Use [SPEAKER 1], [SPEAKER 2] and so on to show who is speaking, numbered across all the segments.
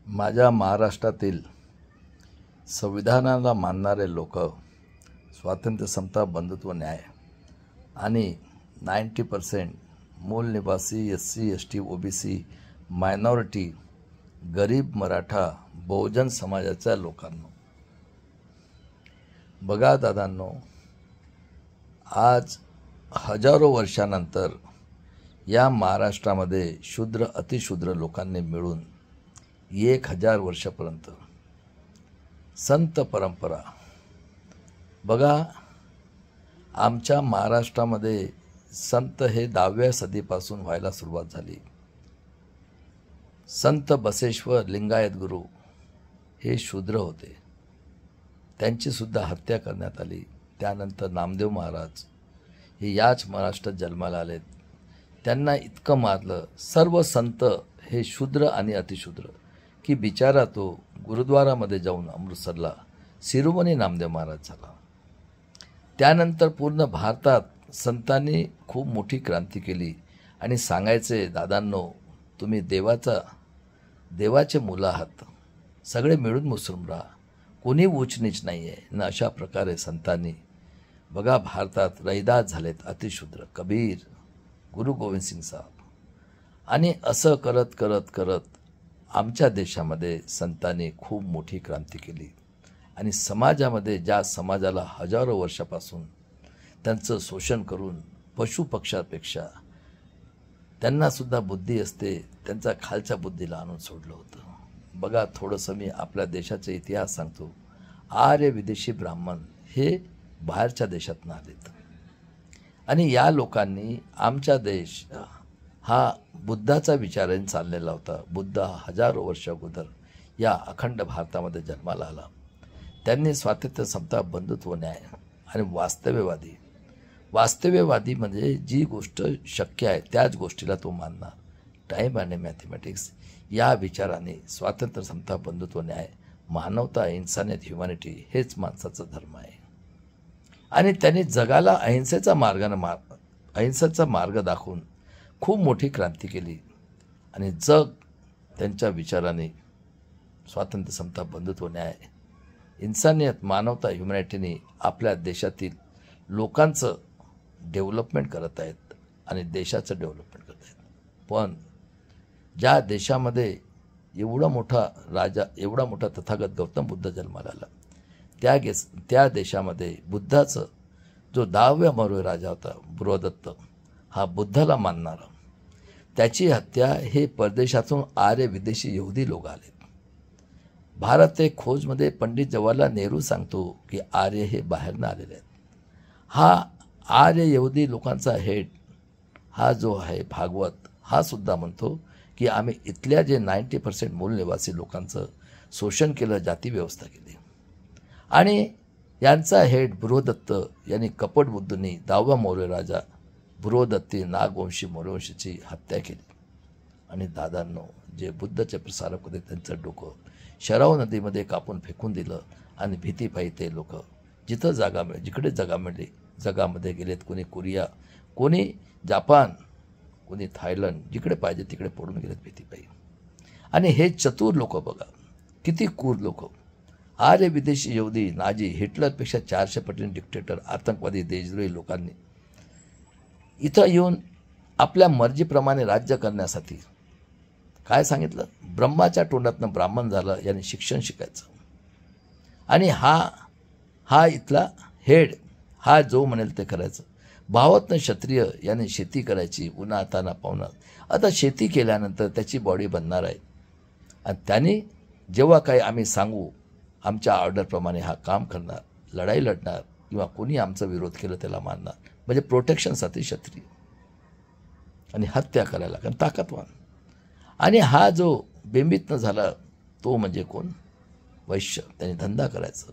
[SPEAKER 1] माझ्या महाराष्ट्रातील संविधानाला मानणारे लोक स्वातंत्र्य, समता, बंधुत्व, न्याय आणि 90% मूल निवासी SC ST OBC मायनॉरिटी गरीब मराठा बहुजन समाजाच्या लोकांनो, बघा दादांनो, आज हजारो वर्षानंतर या महाराष्ट्रामध्ये शूद्र अतिशूद्र लोकांनी मिळून 1000 वर्षापर्यंत संत परंपरा, बघा आमच्या महाराष्ट्रामध्ये संत हे 10व्या सदीपासून व्हायला सुरुवात झाली. संत बसेश्वर लिंगायत गुरु हे शूद्र होते, त्यांची सुद्धा हत्या करण्यात आली. त्यानंतर नामदेव महाराज हे याच महाराष्ट्रात जन्माला आलेत, त्यांना इतकं मारलं सर्व संत हे शूद्र आणि अतिशूद्र की बिचारा तो गुरुद्वारामध्ये जाऊन अमृतसरला शिरोमणी नामदेव महाराज झाला. त्यानंतर पूर्ण भारतात संतांनी खूप मोठी क्रांती केली आणि सांगायचे, दादांनो तुम्ही देवाचे मुलं आहात, सगळे मिळून मुस्लिम राहा, कोणी ऊच नीच नाही आहे ना. अशा प्रकारे संतांनी बघा भारतात रैदास झालेत अतिशूद्र, कबीर, गुरु गोविंद सिंग साहेब, आणि असं करत करत करत आमच्या देशामध्ये संतांनी खूप मोठी क्रांती केली. आणि समाजामध्ये ज्या समाजाला हजारो वर्षापासून त्यांचं शोषण करून पशुपक्षापेक्षा त्यांनासुद्धा बुद्धी असते, त्यांचा खालच्या बुद्धीला आणून सोडलं होतं. बघा थोडंसं मी आपल्या देशाचा इतिहास सांगतो. आर्य विदेशी ब्राह्मण हे बाहेरच्या देशातून आलेत आणि या लोकांनी आमचा देश हा बुद्धाचा विचाराने चाललेला होता. बुद्ध हजारो वर्ष अगोदर या अखंड भारतामध्ये जन्माला आला. त्यांनी स्वातंत्र्य, समता, बंधुत्व, न्याय आणि वास्तव्यवादी म्हणजे जी गोष्ट शक्य आहे त्याच गोष्टीला तो मानणार. टाईम आणि मॅथमॅटिक्स या विचाराने स्वातंत्र्य, समता, बंधुत्व, न्याय, मानवता, इन्सानियत, ह्युमॅनिटी हेच माणसाचा धर्म आहे. आणि त्यांनी जगाला अहिंसेचा मार्ग दाखवून खूप मोठी क्रांती केली. आणि जग त्यांच्या विचाराने स्वातंत्र्य, समता, बंधुत्व, न्याय, इन्सानियत, मानवता, ह्युमॅनिटीने आपल्या देशातील लोकांचं डेव्हलपमेंट करत आहेत आणि देशाचं डेव्हलपमेंट करत आहेत. पण ज्या देशामध्ये एवढा मोठा तथागत गौतम बुद्ध जन्माला आला, त्या देशामध्ये बुद्धाचं जो 10व्या मौर्य राजा होता बृहदत्त, हा बुद्धाला मानणारा, त्याची हत्या हे परदेशातून आर्य विदेशी यहुदी लोक आले. भारत एक खोजमध्ये पंडित जवाहरलाल नेहरू सांगतो की आर्य हे बाहेरनं आलेले आहेत. हा आर्य यहुदी लोकांचा हेड हा जो आहे भागवत, हा सुद्धा म्हणतो की आम्ही इथल्या जे 90% मूल निवासी लोकांचं शोषण केलं, जाती व्यवस्था केली. आणि यांचा हेड बृहदत्त यांनी कपट बुद्धीने 10वा मौर्य राजा बृहदत्ती नागवंशी मौर्यवंशीची हत्या केली. आणि दादांनो, जे बुद्धचे प्रसारक होते त्यांचं डोकं शराव नदीमध्ये कापून फेकून दिलं. आणि भीतीपायी ते लोक जिकडे जगामध्ये गेलेत, कोणी कोरिया, कोणी जापान, कोणी थायलंड, जिकडे पाहिजे तिकडे पडून गेलेत भीतीपायी. आणि हे चतुर लोक बघा किती क्रूर लोक, आर्य विदेशी यहुदी, नाझी, हिटलरपेक्षा 400 पटीने डिक्टेटर, आतंकवादी, देशद्रोही लोकांनी इथं येऊन आपल्या मर्जीप्रमाणे राज्य करण्यासाठी काय सांगितलं, ब्रह्माच्या तोंडातनं ब्राह्मण झालं, याने शिक्षण शिकायचं. आणि हा इथला हेड, हा जो म्हणेल ते करायचं. भावातनं क्षत्रिय याने शेती करायची, उन्हाताना पावनात. आता शेती केल्यानंतर त्याची बॉडी बनणार आहे आणि त्याने जेव्हा काही आम्ही सांगू आमच्या ऑर्डरप्रमाणे हा काम करणार, लढाई लढणार, किंवा कोणी आमचा विरोध केला त्याला मारणार. म्हणजे प्रोटेक्शनसाठी क्षत्रिय आणि हत्या करायला कारण ताकदवान. आणि हा जो बेंबीतनं झाला तो म्हणजे कोण, वैश्य, त्याने धंदा करायचा.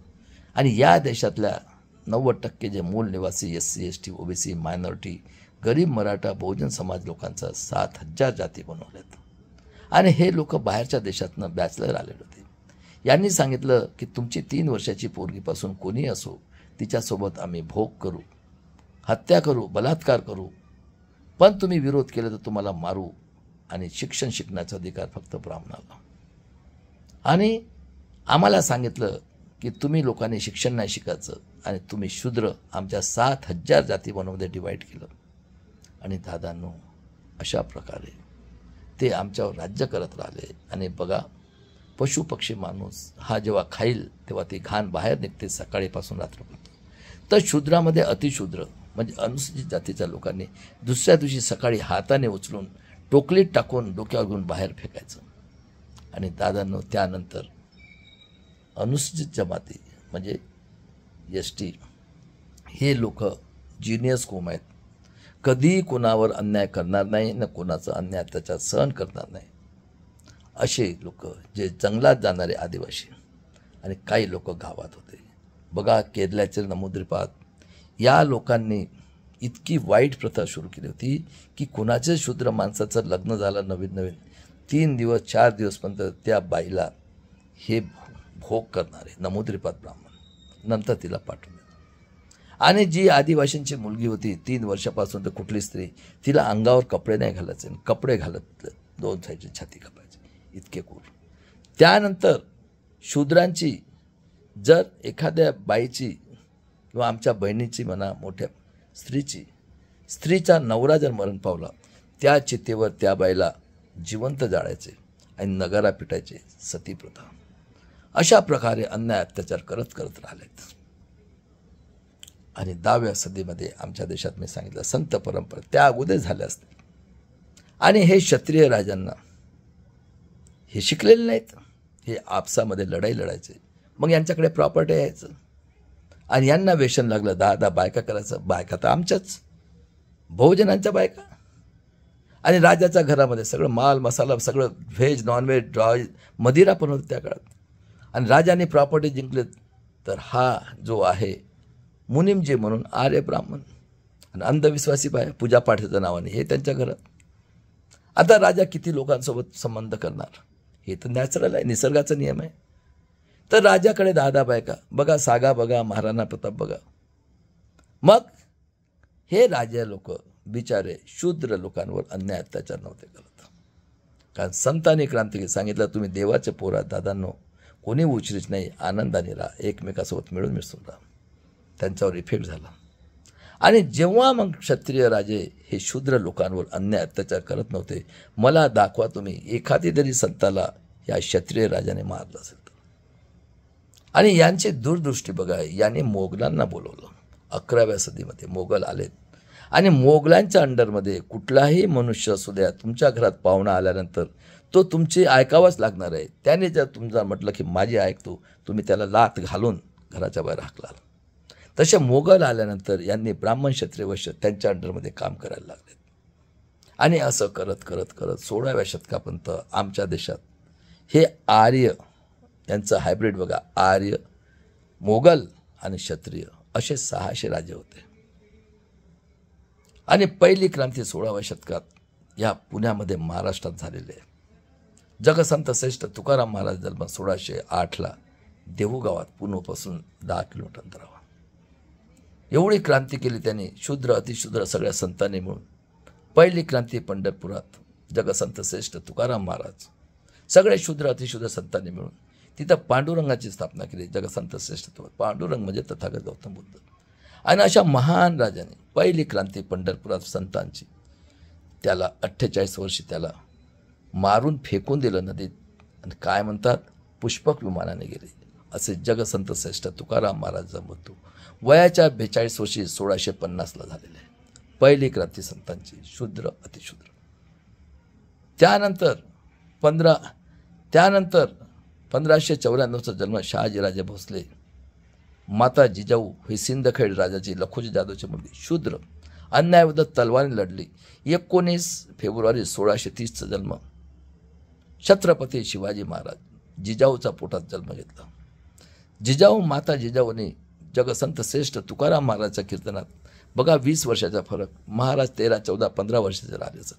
[SPEAKER 1] आणि या देशातल्या 90% जे मूल निवासी SC ST OBC मायनॉरिटी गरीब मराठा बहुजन समाज लोकांचा 7000 जाती बनवल्यात. आणि हे लोक बाहेरच्या देशातनं बॅचलर आलेले होते. यांनी सांगितलं की तुमची 3 वर्षाची पोरगीपासून कोणी असो तिच्यासोबत आम्ही भोग करू, हत्या करू, बलात्कार करू, पण तुम्ही विरोध केला तर तुम्हाला मारू. आणि शिक्षण शिकण्याचा अधिकार फक्त ब्राह्मणाला. आणि आम्हाला सांगितलं की तुम्ही लोकांनी शिक्षण नाही शिकायचं आणि तुम्ही शूद्र आमच्या 7,000 जातीमध्ये डिवाईड केलं. आणि दादांनो, अशा प्रकारे ते आमच्यावर राज्य करत राहिले. आणि बघा, पशु पक्षी माणूस हा जेव्हा खाईल तेव्हा ती घाण बाहेर निघते सकाळीपासून रात्रीपर्यंत. तर शूद्रामध्ये अतिशूद्र म्हणजे अनुसूचित जातीच्या लोकांनी दुसऱ्या दिवशी सकाळी हाताने उचलून टोकलीत टाकून डोक्यावर घेऊन बाहेर फेकायचं. आणि दादांनो, त्यानंतर अनुसूचित जमाती म्हणजे ST हे लोक जिनियस कोम आहेत. कधी कोणावर अन्याय करणार नाही ना कोणाचा अन्याय त्याच्यात सहन करणार नाही. असे लोक जे जंगलात जाणारे आदिवासी आणि काही लोक गावात होते. बघा, केरळाचे नमुद्रीपात या लोकांनी इतकी वाईट प्रथा सुरू केली होती की कोणाचे शूद्र माणसाचं लग्न झालं नवीन 3 दिवस 4 दिवसपर्यंत त्या बाईला हे भोग करणारे नमुद्रीपात ब्राह्मण नंतर तिला पाठवून देतात. आणि जी आदिवासींची मुलगी होती 3 वर्षापासून तर कुठली स्त्री तिला अंगावर कपडे नाही घालायचे, कपडे घालत 2 साईडची छाती कापायची, इतके क्रूर. त्यानंतर शूद्रांची जर एखाद्या बाईची किंवा आमच्या बहिणीची म्हणा मोठ्या स्त्रीचा नवरा जर मरण पावला त्या चितेवर त्या बाईला जिवंत जाळायचे आणि नगारा पिटायचे, सती प्रथा. अशा प्रकारे अन्याय अत्याचार करत राहिलेत. आणि 10व्या सदीमध्ये आमच्या देशात मी सांगितलं संत परंपरा त्या अगोदर झाल्या असतील. आणि हे क्षत्रिय राजांना हे शिकलेले नाहीत, हे आपसामध्ये लढाई लढायचे. मग यांच्याकडे प्रॉपर्टी यायचं आणि यांना व्यसन लागलं 10 बायका करायचं. बायका तर आमच्याच बहुजनांच्या बायका. आणि राजाच्या घरामध्ये सगळं माल मसाला सगळं व्हेज नॉनव्हेज मदिरा पण होतं त्या काळात. आणि राजाने प्रॉपर्टी जिंकले तर हा जो आहे मुनिमजी म्हणून आर्य ब्राह्मण आणि अंधविश्वासी बाय पूजापाठाच्या नावाने हे त्यांच्या घरात. आता राजा किती लोकांसोबत संबंध करणार, हे तर नॅचरल आहे, निसर्गाचा नियम आहे. तर राजाकडे 10 बायका. बघा, सागा बघा, महाराणा प्रताप बघा. मग हे राजा लोक बिचारे शूद्र लोकांवर अन्याय अत्याचार नव्हते करत. कारण संतांनी क्रांती सांगितलं, तुम्ही देवाचे पोरा दादांनो, कोणी उचरीच नाही, आनंदाने राहा, एकमेकासोबत मिळून मिसळून राहा. त्यांच्यावर इफेक्ट झाला. आणि जेव्हा मग क्षत्रिय राजे हे शूद्र लोकांवर अन्याय अत्याचार करत नव्हते, मला दाखवा तुम्ही एखादी तरी संताला या क्षत्रिय राजाने मारलं असेल. आणि यांची दूरदृष्टी बघा, याने मोगलांना बोलवलं. 11व्या सदीमध्ये मोगल आलेत आणि मोगलांच्या अंडरमध्ये कुठलाही मनुष्य असू द्या, तुमच्या घरात पाहुणा आल्यानंतर तो तुमची ऐकावाच लागणार आहे. त्याने जर तुमचा म्हटलं की माझी ऐकतो, तुम्ही त्याला लाथ घालून घराच्या बाहेर हाकलाल. तसे मोगल आल्यानंतर यांनी ब्राह्मण क्षत्रिय वैश्य त्यांच्या अंडरमध्ये काम करायला लागले. आणि असं करत 16व्या शतकापर्यंत आमच्या देशात हे आर्य यांचं हायब्रिड बघा, आर्य, मोगल आणि क्षत्रिय असे 600 राजे होते. आणि पहिली क्रांती 16व्या शतकात या पुण्यामध्ये महाराष्ट्रात झालेली आहे. जगसंत श्रेष्ठ तुकाराम महाराज जन्म 1608ला देहू गावात पुण्यापासून 10 किलोमीटर अंतरावर. एवढी क्रांती केली त्यांनी, शूद्र अतिशूद्र सगळ्या संतांनी मिळून. पहिली क्रांती पंढरपुरात जगसंत श्रेष्ठ तुकाराम महाराज सगळे शूद्र अतिशूद्र संतांनी मिळून तिथं पांडुरंगाची स्थापना केली. जगसंत श्रेष्ठ पांडुरंग म्हणजे तथागत गौतम बुद्ध. आणि अशा महान राजाने पहिली क्रांती पंढरपुरात संतांची, त्याला 48 वर्षी त्याला मारून फेकून दिलं नदीत. आणि काय म्हणतात, पुष्पक विमानाने गेले. असे जगसंत श्रेष्ठ तुकाराम महाराजचा मृत्यू वयाच्या 42 वर्षी 1650ला झालेले आहे. पहिली क्रांती संतांची, शूद्र अतिशूद्र. त्यानंतर 1594चा जन्म शहाजीराजे भोसले. माता जिजाऊ ही सिंदखेड राजाची लखुजी जाधवची मुलगी, शूद्र, अन्यायाविरुद्ध तलवारीने लढली. 19 फेब्रुवारी 1630चा जन्म. छत्रपती शिवाजी महाराज जिजाऊचा पोटात जन्म घेतला. जिजाऊ माता जिजाऊने जगसंत श्रेष्ठ तुकाराम महाराजच्या कीर्तनात बघा 20 वर्षाचा फरक. महाराज 13, 14, 15 वर्षाचे राहिले असत.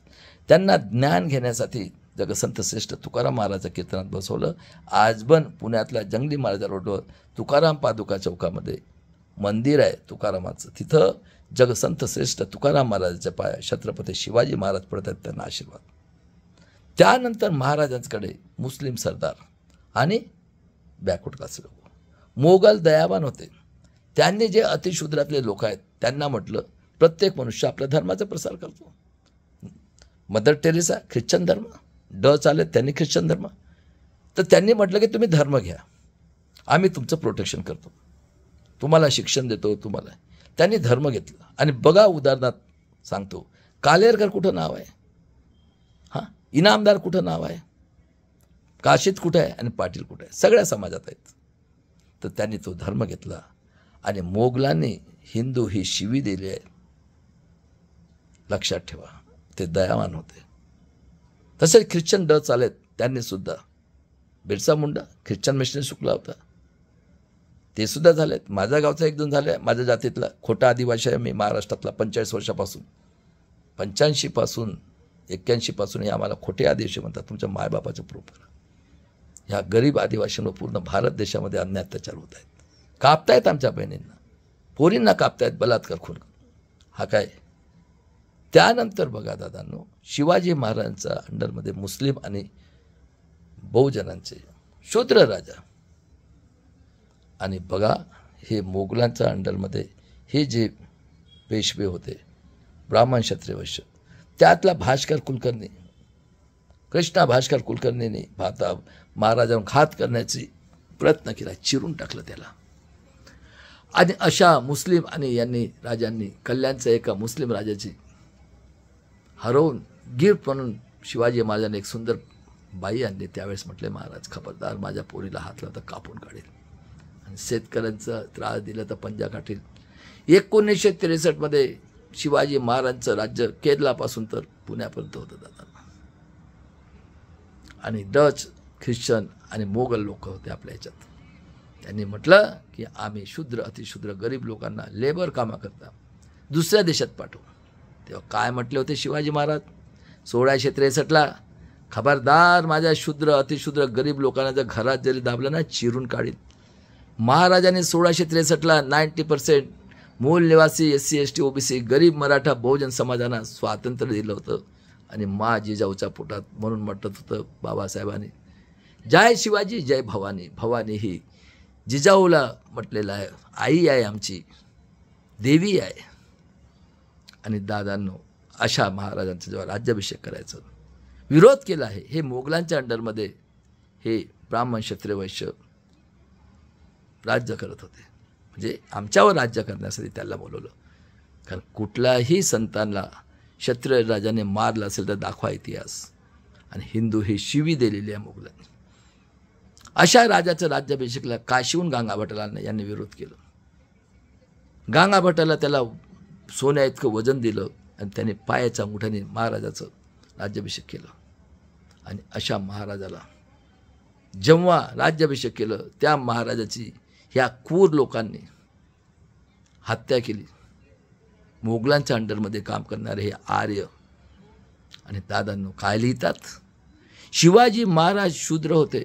[SPEAKER 1] त्यांना ज्ञान घेण्यासाठी जगसंत श्रेष्ठ तुकाराम महाराजच्या कीर्तनात बसवलं. आजबन पुण्यातल्या जंगली महाराजा रोडवर तुकाराम पादुका चौकामध्ये मंदिर आहे तुकारामाचं. तिथं जगसंत श्रेष्ठ तुकाराम महाराजाच्या पाया छत्रपती शिवाजी महाराज पडतात, त्यांना आशीर्वाद. त्यानंतर महाराजांकडे मुस्लिम सरदार आणि बॅकवर्ड क्लास लोक. मोगल दयावान होते. त्यांनी जे अतिशूद्रातले लोक आहेत त्यांना म्हटलं प्रत्येक मनुष्य आपल्या धर्माचा प्रसार करतो. मदर टेरेसा ख्रिश्चन धर्म, चालेत त्यांनी ख्रिश्चन धर्म. तर त्यांनी म्हटलं की तुम्ही धर्म घ्या, आम्ही तुमचं प्रोटेक्शन करतो, तुम्हाला शिक्षण देतो. तुम्हाला त्यांनी धर्म घेतला. आणि बघा उदाहरणार्थ सांगतो, कालेरकर कुठं नाव आहे, हां, इनामदार कुठं नाव आहे, काशीद कुठं आहे आणि पाटील कुठं आहे, सगळ्या समाजात आहेत. तर त्यांनी तो धर्म घेतला. आणि मोगलांनी हिंदू ही शिवी दिली आहे, लक्षात ठेवा. ते दयावान होते. तसेच ख्रिश्चन चालेत त्यांनी सुद्धा, बिरसा मुंडा ख्रिश्चन मिशनरी सुकला होता, ते सुद्धा झालेत. माझ्या गावचा एक दोन झाले, माझ्या जातीतला खोटा आदिवासी आहे मी महाराष्ट्रातला. 45 वर्षापासून, 85 पासून 81 पासून हे आम्हाला खोटे आदिवासी म्हणतात. तुमच्या मायबापाचं प्रूफ करा. ह्या गरीब आदिवासींवर पूर्ण भारत देशामध्ये अन्याय अत्याचार होत आहेत. कापतायत आमच्या बहिणींना, पोरींना कापतायत, बलात्कार खून. हा काय. त्यानंतर बघा दादांनो, शिवाजी महाराजांच्या अंडरमध्ये मुस्लिम आणि बहुजनांचे शूद्र राजा. आणि बघा हे मोगलांच्या अंडरमध्ये हे जे पेशवे होते ब्राह्मण क्षत्रिय वैश्य, त्यातला भास्कर कुलकर्णी, कृष्णा भास्कर कुलकर्णीने भाता महाराजांवर घात करण्याची प्रयत्न केला, चिरून टाकलं त्याला. आणि अशा मुस्लिम आणि यांनी राजांनी कल्याणच्या एका मुस्लिम राजाची हरवून गिफ्ट म्हणून शिवाजी महाराजांनी एक सुंदर बाई आणली. त्यावेळेस म्हटले, महाराज खबरदार, माझ्या पोरीला हात लावता कापून काढेल, आणि शेतकऱ्यांचा त्रास दिला तर पंजा काढेल. 1963 शिवाजी महाराजांचं राज्य केरलापासून तर पुण्यापर्यंत होतं दादा. आणि ख्रिश्चन आणि मोगल लोक होते आपल्या ह्याच्यात. त्यांनी म्हटलं की आम्ही शूद्र अतिशूद्र गरीब लोकांना लेबर कामाकरता दुसऱ्या देशात पाठवू. तेव्हा काय म्हटले होते शिवाजी महाराज 1663ला, खबरदार, माझ्या शूद्र अतिशूद्र गरीब लोकांना जर घरात जरी दाबलं ना, चिरून काढील. महाराजांनी 1663ला 90% मूल निवासी SC ST OBC गरीब मराठा बहुजन समाजांना स्वातंत्र्य दिलं होतं. आणि जिजाऊच्या पोटात म्हणून म्हटलं होतं बाबासाहेबांनी, जय शिवाजी जय भवानी. भवानी ही जिजाऊला म्हटलेलं आहे, आई आहे, आमची देवी आहे. आणि दादांनो, अशा महाराजांचा जेव्हा राज्याभिषेक करायचं विरोध केला आहे, हे मोगलांच्या अंडरमध्ये हे ब्राह्मण क्षत्रिय वैश्य राज्य करत होते. म्हणजे आमच्यावर राज्य करण्यासाठी त्याला बोलवलं. कारण कुठल्याही संतांना क्षत्रिय राजाने मारलं असेल तर दाखवा इतिहास. आणि हिंदू ही शिवी दिलेली आहे मोगलांनी. अशा राजाचं राज्याभिषेकला काशीहून गांगाभट्टाला यांनी विरोध केला. गांगाभट्टाला त्याला सोन्या इतकं वजन दिलं आणि त्याने पायाच्या अंगठ्याने महाराजाचं राज्याभिषेक केलं. आणि अशा महाराजाला जेव्हा राज्याभिषेक केलं, त्या महाराजाची ह्या क्रूर लोकांनी हत्या केली. मोगलांच्या अंडरमध्ये काम करणारे हे आर्य. आणि दादांनो काय लिहितात, शिवाजी महाराज शूद्र होते,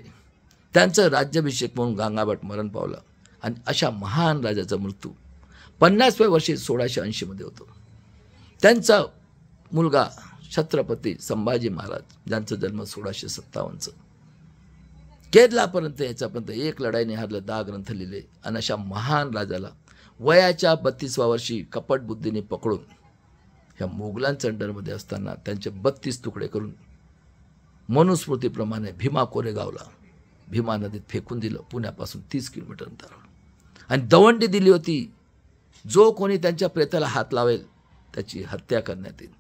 [SPEAKER 1] त्यांचं राज्याभिषेक म्हणून गांगाभट मरण पावला. आणि अशा महान राजाचा मृत्यू 50व्या वर्षी 1680 होतो. त्यांचा मुलगा छत्रपती संभाजी महाराज, ज्यांचा जन्म 1657, केरलापर्यंत याच्यापर्यंत एक लढाईने हारलं, 10 ग्रंथ लिहिले. आणि अशा महान राजाला वयाच्या 32व्या वर्षी कपट बुद्धीने पकडून ह्या मोगलांच्या अंडरमध्ये असताना त्यांचे 32 तुकडे करून मनुस्मृतीप्रमाणे भीमा कोरेगावला भीमा नदीत फेकून दिलं, पुण्यापासून 30 किलोमीटर अंतरावर. आणि दवंडी दिली होती, जो कोणी त्यांच्या प्रेताला हात लावेल त्याची हत्या करण्यात येईल.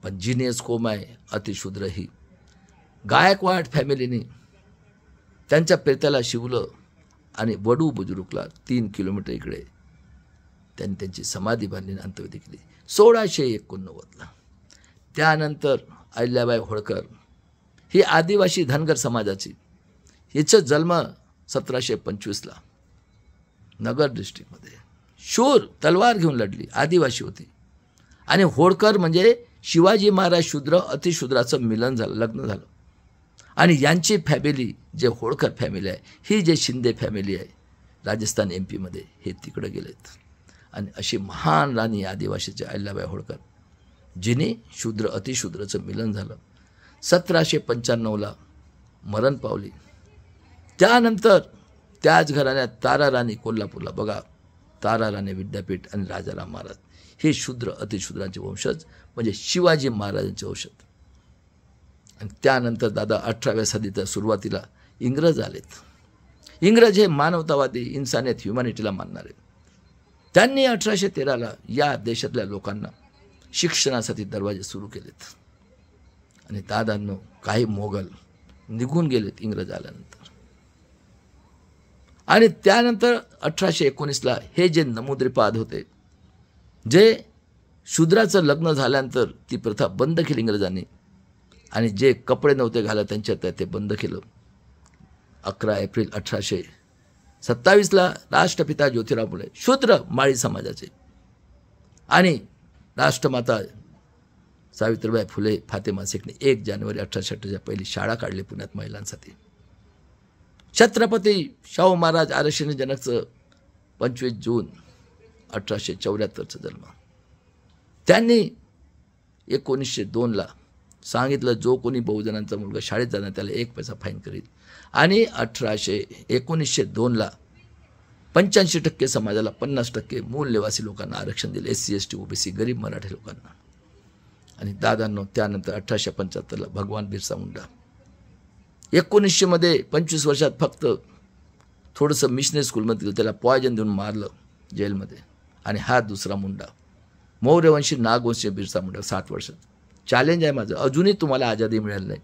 [SPEAKER 1] पण जिनियस कोम आहे अतिशूद्र ही गायकवाड फॅमिलीने त्यांच्या प्रेताला शिवलं आणि वडू बुजुर्गला 3 किलोमीटर इकडे त्यांनी त्यांची समाधी बांधली, अंत्यविधी केली 1689ला. त्यानंतर अहिल्याबाई होळकर ही आदिवासी धनगर समाजाची, हिचा जन्म 1725ला नगर डिस्ट्रिक्टमध्ये. शूर तलवार घेऊन लढली, आदिवासी होती. आणि होळकर म्हणजे शिवाजी महाराज शूद्र अतिशूद्राचं मिलन झालं, लग्न झालं. आणि यांची फॅमिली जे होळकर फॅमिली आहे, ही जे शिंदे फॅमिली आहे राजस्थान MP मध्ये, हे तिकडे गेलेत. आणि अशी महान राणी आदिवासीचे अहिल्याबाई होळकर, जिने शूद्र अतिशूद्राचं मिलन झालं, 1795ला मरण पावली. त्यानंतर त्याच घराण्यात ताराराणी कोल्हापूरला बघा, ताराराणी विद्यापीठ आणि राजाराम महाराज हे शूद्र अतिशूद्रांचे वंशज, म्हणजे शिवाजी महाराजांचे वंशज. आणि त्यानंतर दादा 18व्या सदीच्या सुरुवातीला इंग्रज आलेत. इंग्रज हे मानवतावादी, इन्सानियत, ह्युमॅनिटीला मानणारे. त्यांनी 1813ला या देशातल्या लोकांना शिक्षणासाठी दरवाजे सुरू केलेत. आणि दादांनो, काही मोगल निघून गेलेत इंग्रज आल्यानंतर. आणि त्यानंतर 1819ला हे जे नमुद्रीपाद होते, जे शूद्राचं लग्न झाल्यानंतर ती प्रथा बंद केली इंग्रजांनी, आणि जे कपडे नव्हते घालत त्यांच्यात ते बंद केलं. 11 एप्रिल 1827ला राष्ट्रपिता ज्योतिराव फुले शूद्र माळी समाजाचे आणि राष्ट्रमाता सावित्रीबाई फुले फातेमा शेखने 1 जानेवारी 1860च्या पहिली शाळा काढली पुण्यात महिलांसाठी. छत्रपती शाहू महाराज आरक्षण जनकचं 25 जून 1874चा जन्म. त्यांनी 1902ला सांगितलं, जो कोणी बहुजनांचा मुलगा शाळेत जाणार त्याला 1 पैसा फाईन करील. आणि 1902ला 85% समाजाला 50% मूल निवासी लोकांना आरक्षण दिले, SC ST OBC गरीब मराठी लोकांना. आणि दादांनो, त्यानंतर 1875ला भगवान बिरसा मुंडा 1900 मध्ये 25 वर्षात फक्त थोडंसं मिशनरी स्कूलमध्ये दिलं, त्याला पॉयझन देऊन मारलं जेलमध्ये. आणि हा दुसरा मुंडा मौर्यवंशी नागवंशी बिरसा मुंडा 7 वर्षात. चॅलेंज आहे माझं, अजूनही तुम्हाला आझादी मिळाली नाही.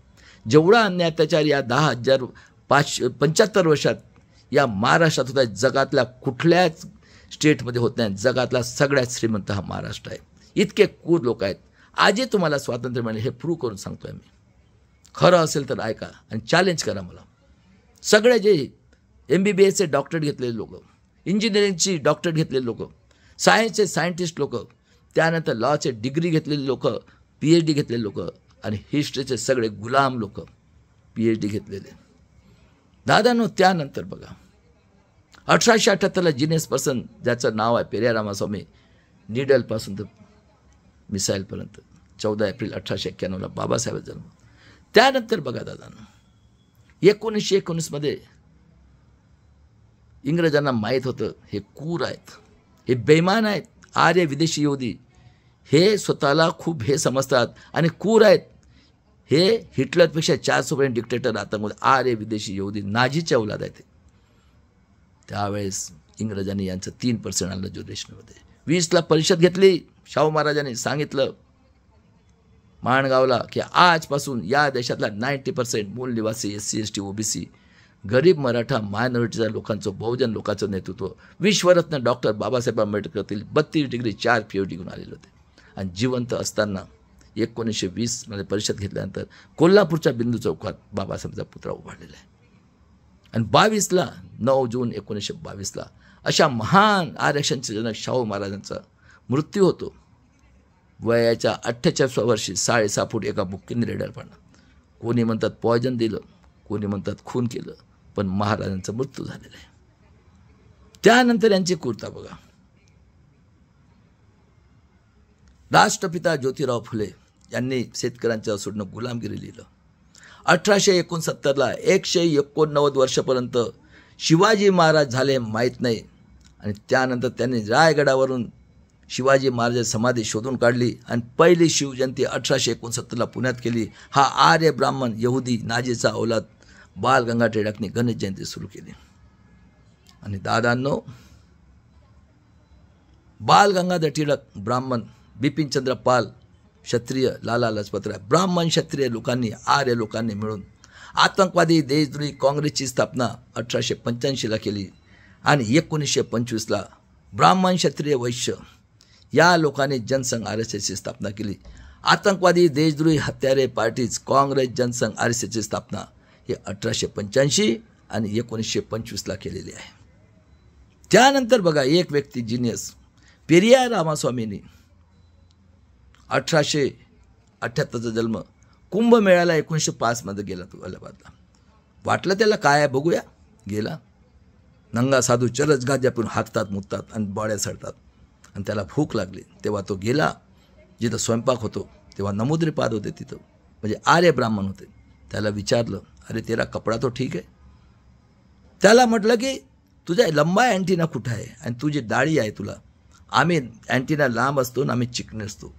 [SPEAKER 1] जेवढा अन्याय अत्याचार या 10,575 वर्षात या महाराष्ट्रात होत आहे, जगातल्या कुठल्याच स्टेटमध्ये होत नाही. जगातला सगळ्यात श्रीमंत हा महाराष्ट्र आहे. इतके क्रूर लोक आहेत. आजही तुम्हाला स्वातंत्र्य मिळाले हे प्रूव्ह करून सांगतोय मी. खरं असेल तर ऐका आणि चॅलेंज करा मला. सगळे जे MBBSचे डॉक्टरेट घेतलेले लोक, इंजिनिअरिंगची डॉक्टरेट घेतलेले लोक, सायन्सचे सायंटिस्ट लोक, त्यानंतर लॉचे डिग्री घेतलेले लोक, PhD घेतलेले लोक, आणि हिस्ट्रीचे सगळे गुलाम लोक PhD घेतलेले. दादांनो, त्यानंतर बघा 1878ला जीनियस पर्सन ज्याचं नाव आहे पेरियार रामास्वामी, निडलपासून तर मिसाईलपर्यंत. 14 एप्रिल 1891ला बाबासाहेब जन्म. त्यानंतर बघा दादांनो, 1919 मध्ये इंग्रजांना माहीत होतं हे क्रूर आहेत, हे बेईमान आहेत, आर्य विदेशी यहुदी, हे स्वतःला खूप हे समजतात आणि क्रूर आहेत. हे हिटलरपेक्षा 400 डिक्टेटर आतंकवादी आर्य विदेशी यहुदी नाझीच्या औलाद आहेत. त्यावेळेस इंग्रजांनी यांचं 3% आणलं ज्युरिडिक्शनमध्ये. 20ला परिषद घेतली. शाहू महाराजांनी सांगितलं माणगावला की आजपासून या देशातला 90% मूल निवासी SC ST OBC गरीब मराठा मायनॉरिटीच्या लोकांचं, बहुजन लोकांचं नेतृत्व विश्वरत्न डॉक्टर बाबासाहेब आंबेडकरतील 32 डिग्री 4 PhD घेऊन आलेले होते. आणि जिवंत असताना 1920 मध्ये परिषद घेतल्यानंतर कोल्हापूरच्या बिंदू चौकात बाबासाहेबचा पुतळा उभारलेला आहे. आणि 22ला 9 जून 1922ला अशा महान आरक्षणचे जनक शाहू महाराजांचा मृत्यू होतो. वयाच्या 48व्या वर्षी 6.5 फूट एका बुक्कीने रेड्याला पडला. कोणी म्हणतात पॉयझन दिलं, कोणी म्हणतात खून केलं, पण महाराजांचा मृत्यू झालेला आहे. त्यानंतर यांची क्रूरता बघा. राष्ट्रपिता ज्योतिराव फुले यांनी शेतकऱ्यांच्या सोडणं गुलामगिरी लिहिलं. 1869ला 189 वर्षापर्यंत शिवाजी महाराज झाले माहीत नाही. आणि त्यानंतर त्यांनी रायगडावरून शिवाजी महाराज समाधी शोधून काढली आणि पहिली शिवजयंती 1869ला पुण्यात केली. हा आर्य ब्राह्मण यहुदी नाझीचा औलाद बाल गंगाधर टिळकने गणेश जयंती सुरू केली. आणि दादांनो, बाल गंगाधर टिळक ब्राह्मण, बिपिनचंद्र पाल क्षत्रिय, लाला लजपतराय ब्राह्मण क्षत्रिय लोकांनी, आर्य लोकांनी मिळून आतंकवादी देशद्रोही काँग्रेसची स्थापना 1885ला केली. आणि 1925ला ब्राह्मण क्षत्रिय वैश्य या लोकांनी जनसंघ RSSची स्थापना केली. आतंकवादी देशद्रोही हत्यारे पार्टीज काँग्रेस, जनसंघ, RSSची स्थापना हे 1885 आणि 1925ला केलेली आहे. त्यानंतर बघा एक व्यक्ती जिनियस पेरियार रामास्वामींनी 1878चा जन्म, कुंभमेळ्याला 1905 मध्ये गेला तो अलाहाबादला. वाटलं त्याला काय आहे बघूया, गेला. नंगा साधू चरच गाद्यापून हाकतात, मुततात आणि बॉड्या सडतात. आणि त्याला भूक लागली तेव्हा तो गेला. जिथं स्वयंपाक होतो तेव्हा नमुद्रीपाद होते, तिथं म्हणजे आर्य ब्राह्मण होते. त्याला विचारलं, अरे तेरा कपडा तो ठीक है? त्याला म्हटलं की तुझा लंबा अँटिना कुठं आहे आणि तुझी दाढी आहे तुला, आम्ही अँटिना लांब असतो आणि आम्ही चिकणे असतो.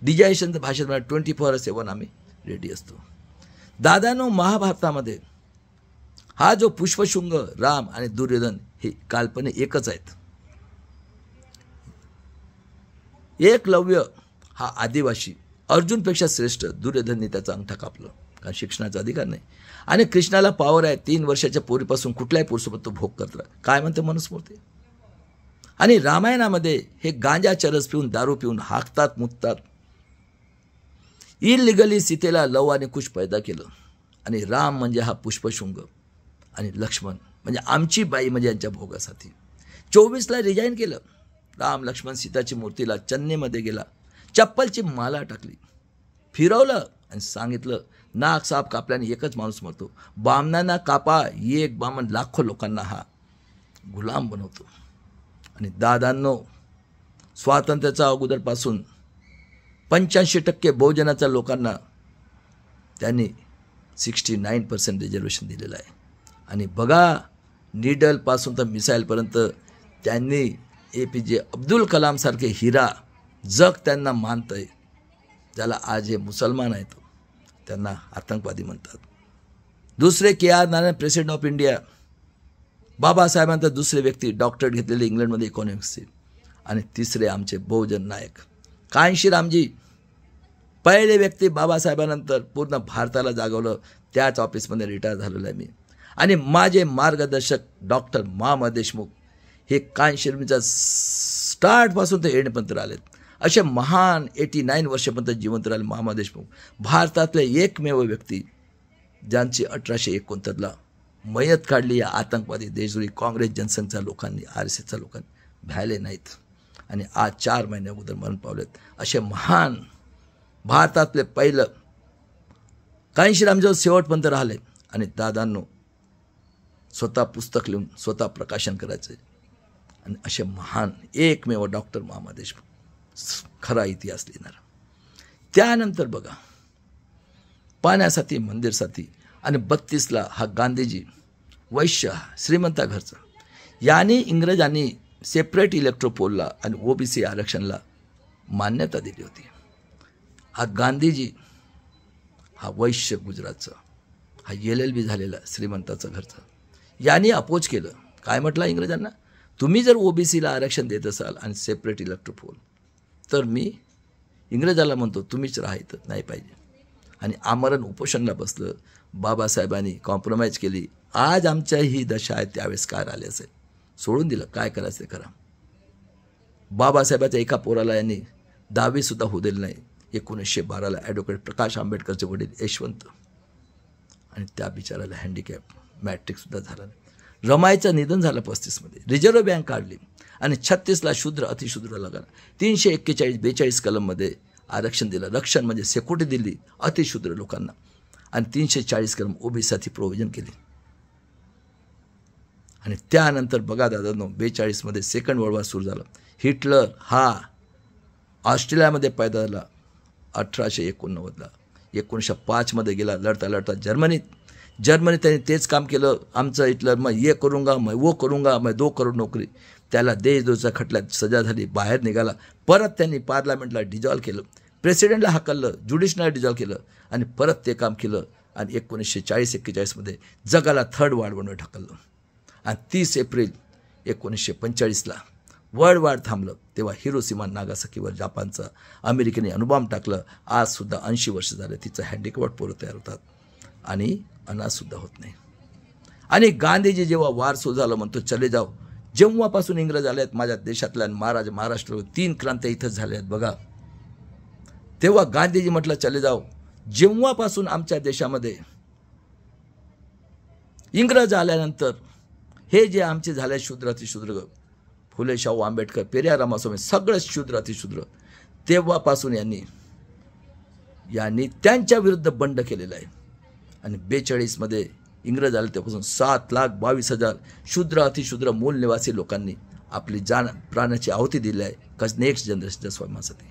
[SPEAKER 1] डिजायशनच्या भाषेत 24/7 आम्ही रेडी असतो. दादानो, महाभारतामध्ये हा जो पुष्पशृंग, राम आणि दुर्योधन हे काल्पनिक एकच आहेत. एकलव्य हा आदिवासी, अर्जुनपेक्षा श्रेष्ठ, दुर्योधनने त्याचा अंगठा कापलं कारण शिक्षणाचा अधिकार नाही. आणि कृष्णाला पॉवर आहे, 3 वर्षाच्या पोरीपासून कुठल्याही पुरुषासोबत तो भोग करतो. काय म्हणते मनुस्मृती. आणि रामायणामध्ये हे गांजा चरस पिऊन, दारू पिऊन हाकतात, मुततात. इलिगली सीतेला लव आणि कुश पैदा केलं. आणि राम म्हणजे हा पुष्पशृंग आणि लक्ष्मण म्हणजे आमची बाई म्हणजे यांच्या भोगासाठी. 24ला रिजाईन केलं. राम लक्ष्मण सीताची मूर्तीला चन्नेमध्ये गेला, चप्पलची माला टाकली, फिरवलं आणि सांगितलं नाक साप कापल्याने एकच माणूस मरतो, बामणांना कापा, एक बामण लाखो लोकांना हा गुलाम बनवतो. आणि दादांनो, स्वातंत्र्याच्या अगोदरपासून 85% बहुजनाच्या लोकांना त्यांनी 69% रिझर्वेशन दिलेलं आहे. आणि बघा, नीडलपासून तर मिसाईलपर्यंत त्यांनी APJ अब्दुल कलामसारखे हिरा जग त्यांना मानतंय. ज्याला आज हे मुसलमान आहेत त्यांना आतंकवादी म्हणतात. दुसरे KR Narayan, president of India. बाबासाहेबांचा दुसरे व्यक्ती, डॉक्टरेट घेतलेले इंग्लंडमध्ये इकॉनॉमिक्सचे. आणि तिसरे आमचे बहुजन नायक कानशी रामजी, पहिले व्यक्ती बाबासाहेबांनंतर पूर्ण भारताला जागवलं. त्याच ऑफिसमध्ये रिटायर झालेलो आहे मी. आणि माझे मार्गदर्शक डॉक्टर मामा देशमुख हे कानशिरमीचा स्टार्टपासून ते एंडपर्यंत राहिलेत. असे महान 89 वर्षापर्यंत जिवंत राहिले मामा देशमुख. भारतातले एकमेव व्यक्ती ज्यांची 1869ला मयत काढली या आतंकवादी देशद्रोही काँग्रेस जनसंघच्या लोकांनी, RSSच्या लोकांनी भ्याले नाहीत. आणि आज 4 महिन्या अगोदर मरण पावलेत. असे महान भारतातले पहिलं कानशीरामजवळ शेवटपर्यंत राहिले. आणि दादांनो, स्वतः पुस्तक लिहून स्वतः प्रकाशन करायचे. आणि असे महान एकमेव डॉक्टर मामा देशमुख, खरा इतिहास लिहिणारा. त्यानंतर बघा, पाण्यासाठी, मंदिरसाठी. आणि 32ला हा गांधीजी, वैश्य, श्रीमंता घरचा, यांनी इंग्रजांनी सेपरेट इलेक्ट्रोपोलला आणि OBC आरक्षणला मान्यता दिली होती. हा गांधीजी, हा वैश्य गुजरातचा, हा LLB झालेला श्रीमंताचा घरचा, यांनी अपोज केलं. काय म्हटलं इंग्रजांना, तुम्ही जर OBCला आरक्षण देत असाल आणि सेपरेट इलेक्ट्रोपोल, तर मी इंग्रजाला म्हणतो तुम्हीच राहायचं नाही पाहिजे. आणि आमरण उपोषणला बसलं. बाबासाहेबांनी कॉम्प्रोमाइज केली. आज आमच्या ही दशा आहे, त्यावेळेस काय आले असेल. सोडून दिलं, काय करायचं ते करा. बाबासाहेबाच्या एका पोराला यांनी 10वीसुद्धा होऊ दिलं नाही. 1912ला ॲडव्होकेट प्रकाश आंबेडकरचे वडील यशवंत, आणि त्या बिचाराला हँडिकॅप, मॅट्रिकसुद्धा झाला नाही. रमाईचं निधन झालं 35मध्ये. रिझर्व्ह बँक काढली. आणि 36ला शूद्र अतिशूद्र लागला. 341-42 कलममध्ये आरक्षण दिलं. रक्षण म्हणजे सिक्युरिटी दिली अतिशूद्र लोकांना. आणि 340 कलम OBCसाठी प्रोव्हिजन केली. आणि त्यानंतर बघा दादांनो, 42मध्ये सेकंड वर्ल्ड वॉर सुरू झालं. हिटलर हा ऑस्ट्रेलियामध्ये पैदा झाला 1889ला. 1905मध्ये गेला लढता लढता जर्मनीत त्यांनी तेच काम केलं. आमचं हिटलर, मग ये करूंगा, मैं वो करूंगा, मैं 2 करोड नोकरी. त्याला देशद्रोहाच्या खटल्यात सजा झाली, बाहेर निघाला. परत त्यांनी पार्लमेंटला डिझॉल्व केलं, प्रेसिडेंटला हाकललं, ज्युडिशनला डिझॉल्व केलं आणि परत ते काम केलं. आणि 1940-41मध्ये जगाला थर्ड वर्ल्ड वॉर ढकललं. आणि 30 एप्रिल 1945ला वर्ल्ड वॉर थांबलं. तेव्हा हिरोशिमा नागासाकीवर जापानचा अमेरिकेने अणुबॉम्ब टाकलं. आजसुद्धा 80 वर्ष झाले तिचं हँडिकॅप्ड पोरं तयार होतात आणि अनाजसुद्धा होत नाही. आणि गांधीजी जेव्हा वार सुरू झालं म्हणतो चले जाओ, जेव्हापासून इंग्रज आले आहेत माझ्या देशातल्या, महाराष्ट्रावर 3 क्रांत्या इथंच झाल्या आहेत बघा. तेव्हा गांधीजी म्हटलं चले जाओ. जेव्हापासून आमच्या देशामध्ये इंग्रज आल्यानंतर हे जे आमचे झाले शूद्र अतिशूद्र, फुले शाहू आंबेडकर, पेरियार रामास्वामी, सगळंच शूद्र अतिशूद्र, तेव्हापासून यांनी त्यांच्या विरुद्ध बंड केलेला आहे. आणि 42मध्ये इंग्रज आले तेव्हापासून 7,22,000 शूद्र अतिशूद्र मूल निवासी लोकांनी आपली प्राणाची आहुती दिली आहे नेक्स्ट जनरेशनच्या स्वाभिमानासाठी.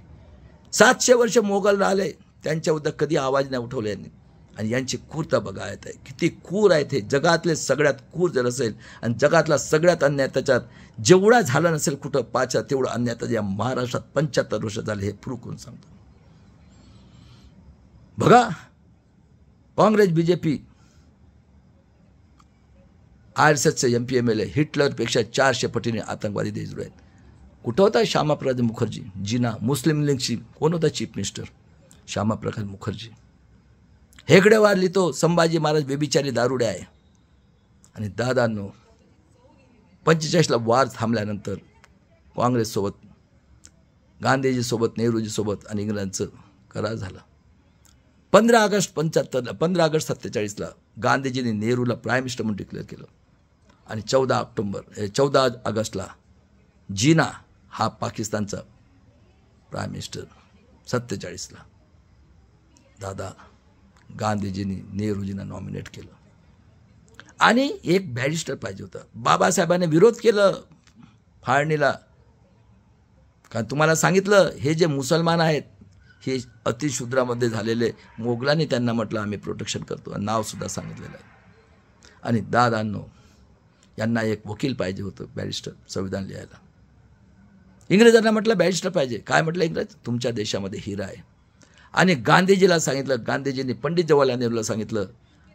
[SPEAKER 1] 700 वर्ष मोगल राहिले, त्यांच्या विरुद्ध कधी आवाज नाही उठवले यांनी. आणि यांची क्रूरता बघा आहे किती क्रूर आहेत हे. जगातले सगळ्यात क्रूर जर असेल आणि जगातला सगळ्यात अन्याय त्याच्यात जेवढा झाला नसेल कुठं पाचा तेवढं अन्याय तर या महाराष्ट्रात 75 वर्ष झाले हे फुरकून सांगतो. बघा काँग्रेस BJP RSSचे MP MLA हिटलरपेक्षा 400 पटीने आतंकवादी देशद्रोही आहेत. कुठं होता श्यामाप्रसाद मुखर्जी? जिना मुस्लिम लीगची कोण होता चीफ मिनिस्टर? श्यामाप्रसाद मुखर्जी. हेगडेवार लिहितो संभाजी महाराज बेबिचारी दारुडे आहे. आणि दादांनो 45ला वार थांबल्यानंतर काँग्रेससोबत, गांधीजीसोबत, नेहरूजीसोबत आणि इंग्रजांचं करार झाला. 15 ऑगस्ट 47ला गांधीजींनी नेहरूला प्राईम मिनिस्टर म्हणून डिक्लेअर केलं. आणि 14 ऑगस्टला जिना हा पाकिस्तानचा प्राईम मिनिस्टर. 47ला दादा गांधीजींनी नेहरूजींना नॉमिनेट केलं. आणि एक बॅरिस्टर पाहिजे होता. बाबासाहेबांनी विरोध केलं फाळणीला. कारण तुम्हाला सांगितलं हे जे मुसलमान आहेत हे अतिशूद्रामध्ये झालेले, मोगलांनी त्यांना म्हटलं आम्ही प्रोटेक्शन करतो आणि नावसुद्धा सांगितलेलं आहे. आणि दादांनो यांना एक वकील पाहिजे होतं बॅरिस्टर संविधान लिहायला. इंग्रजांना म्हटलं बॅरिस्टर पाहिजे. काय म्हटलं इंग्रज? तुमच्या देशामध्ये हिरा आहे. आणि गांधीजीला सांगितलं, गांधीजींनी पंडित जवाहरलाल नेहरूला सांगितलं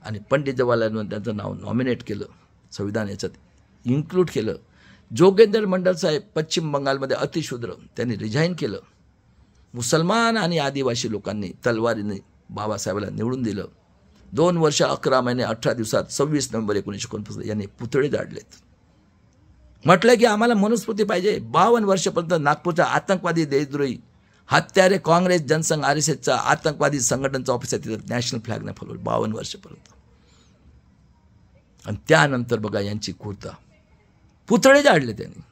[SPEAKER 1] आणि पंडित जवाहरलाल नेहरू त्यांचं नाव नॉमिनेट केलं, संविधान याच्यात इन्क्लूड केलं. जोगेंद्र मंडल साहेब पश्चिम बंगालमध्ये अतिशूद्र, त्यांनी रिझाईन केलं. मुसलमान आणि आदिवासी लोकांनी तलवारीने बाबासाहेबाला निवडून दिलं. 2 वर्ष 11 महिने 18 दिवसात 26 नोव्हेंबर 1949 यांनी पुतळे जाळलेत. म्हटलं की आम्हाला मनुस्मृती पाहिजे. 52 वर्षापर्यंत नागपूरचा आतंकवादी देशद्रोही हत्यारे काँग्रेस जनसंघ RSSचा आतंकवादी संघटनेचा ऑफिस आहे तिथं नॅशनल फ्लॅग नाही फुलवलं 52 वर्षापर्यंत. आणि त्यानंतर बघा यांची क्रूरता, पुतळे जाळले त्यांनी.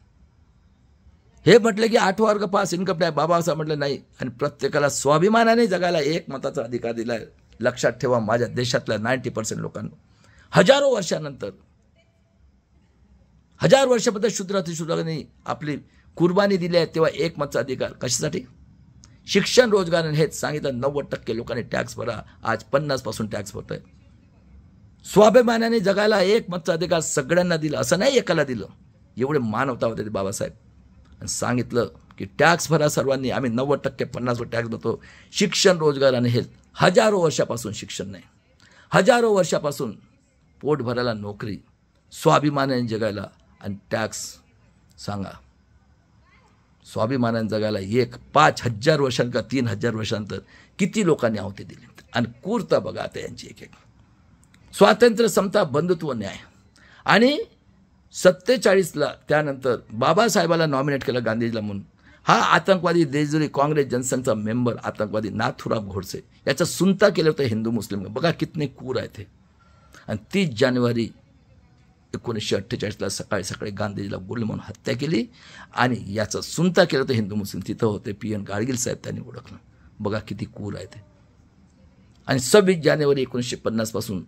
[SPEAKER 1] हे म्हटलं की 8 वर्ग पास इन्कम टॅक्स. बाबासाहेब म्हटलं नाही. आणि प्रत्येकाला स्वाभिमानाने जगायला एक मताचा अधिकार दिला. लक्षात ठेवा माझ्या देशातल्या 90% लोकांना हजारो वर्षानंतर, 1000 वर्षापर्यंत शूद्र अतिशूद्रांनी आपली कुर्बानी दिली आहे. तेव्हा एक मतचा अधिकार कशासाठी? शिक्षण, रोजगार. आणि हेच सांगितलं 90% लोकांनी टॅक्स भरा. आज 50% टॅक्स भरत आहे. स्वाभिमानाने जगायला एक मतचा अधिकार सगळ्यांना दिला, असं नाही एकाला दिलं. एवढे मानवता होते ते बाबासाहेब. आणि सांगितलं की टॅक्स भरा सर्वांनी. आम्ही 90% 50% टॅक्स भरतो. शिक्षण, रोजगार आणि हेल्थ. हजारो वर्षापासून शिक्षण नाही, हजारो वर्षापासून पोट भरायला नोकरी, स्वाभिमानाने जगायला आणि टॅक्स. सांगा स्वाभिमानाने जगायला 5,000 वर्षांका 3,000 वर्षांतर किती लोकांनी आहुती दिली. आणि क्रूरता बघा आता यांची एक एक. स्वातंत्र्य, समता, बंधुत्व, न्याय. आणि 47ला त्यानंतर बाबासाहेबाला नॉमिनेट केलं गांधीजीला म्हणून. हा आतंकवादी देशद्रोही काँग्रेस जनसंघचा मेंबर आतंकवादी नाथुराम गोडसे याचं सुनता केलं होतं हिंदू मुस्लिम. बघा कितने क्रूर आहेत हे. आणि 30 जानेवारी 1948ला सकाळी सकाळी गांधीजीला गोळी म्हणून हत्या केली. आणि याचं सुनता केलं होतं हिंदू मुस्लिम. तिथं होते PN गाडगील साहेब, त्यांनी ओळखलं. बघा किती क्रूर आहेत हे. आणि 26 जानेवारी 1950 पासून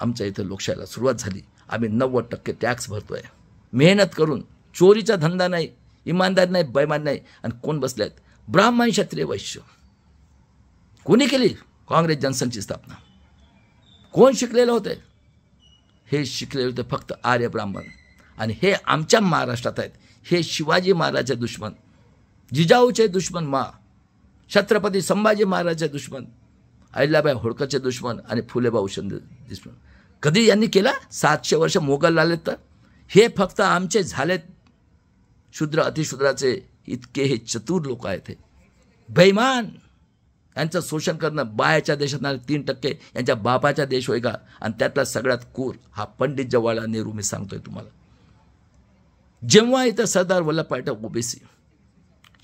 [SPEAKER 1] आमच्या इथं लोकशाहीला सुरुवात झाली. आम्ही 90% टॅक्स भरतो आहे, मेहनत करून. चोरीचा धंदा नाही, इमानदार नाही, बैमान नाही. आणि कोण बसले आहेत? ब्राह्मण, क्षत्रिय, वैश्य. कोणी केली काँग्रेस जनसंघची स्थापना? कोण शिकलेलं होतं? हे शिकलेले होते फक्त आर्य ब्राह्मण. आणि हे आमच्या महाराष्ट्रात आहेत. हे शिवाजी महाराजाचे दुश्मन, जिजाऊचे दुश्मन, छत्रपती संभाजी महाराजाचे दुश्मन, अहिल्याबाई होळकरचे दुश्मन आणि फुलेभाऊ दुश्मन. कधी यांनी केला? 700 वर्ष मोगल आलेत तर हे फक्त आमचे झालेत शूद्र अतिशूद्राचे. इतके हे चतुर लोक आहेत. हे बेईमान, यांचं शोषण करणं. बायाच्या देशात 3% यांच्या बापाचा देश होय का? आणि त्यातला सगळ्यात क्रूर हा पंडित जवाहरलाल नेहरू. मी सांगतोय तुम्हाला, जेव्हा इथं सरदार वल्लभभाई पटेल OBC,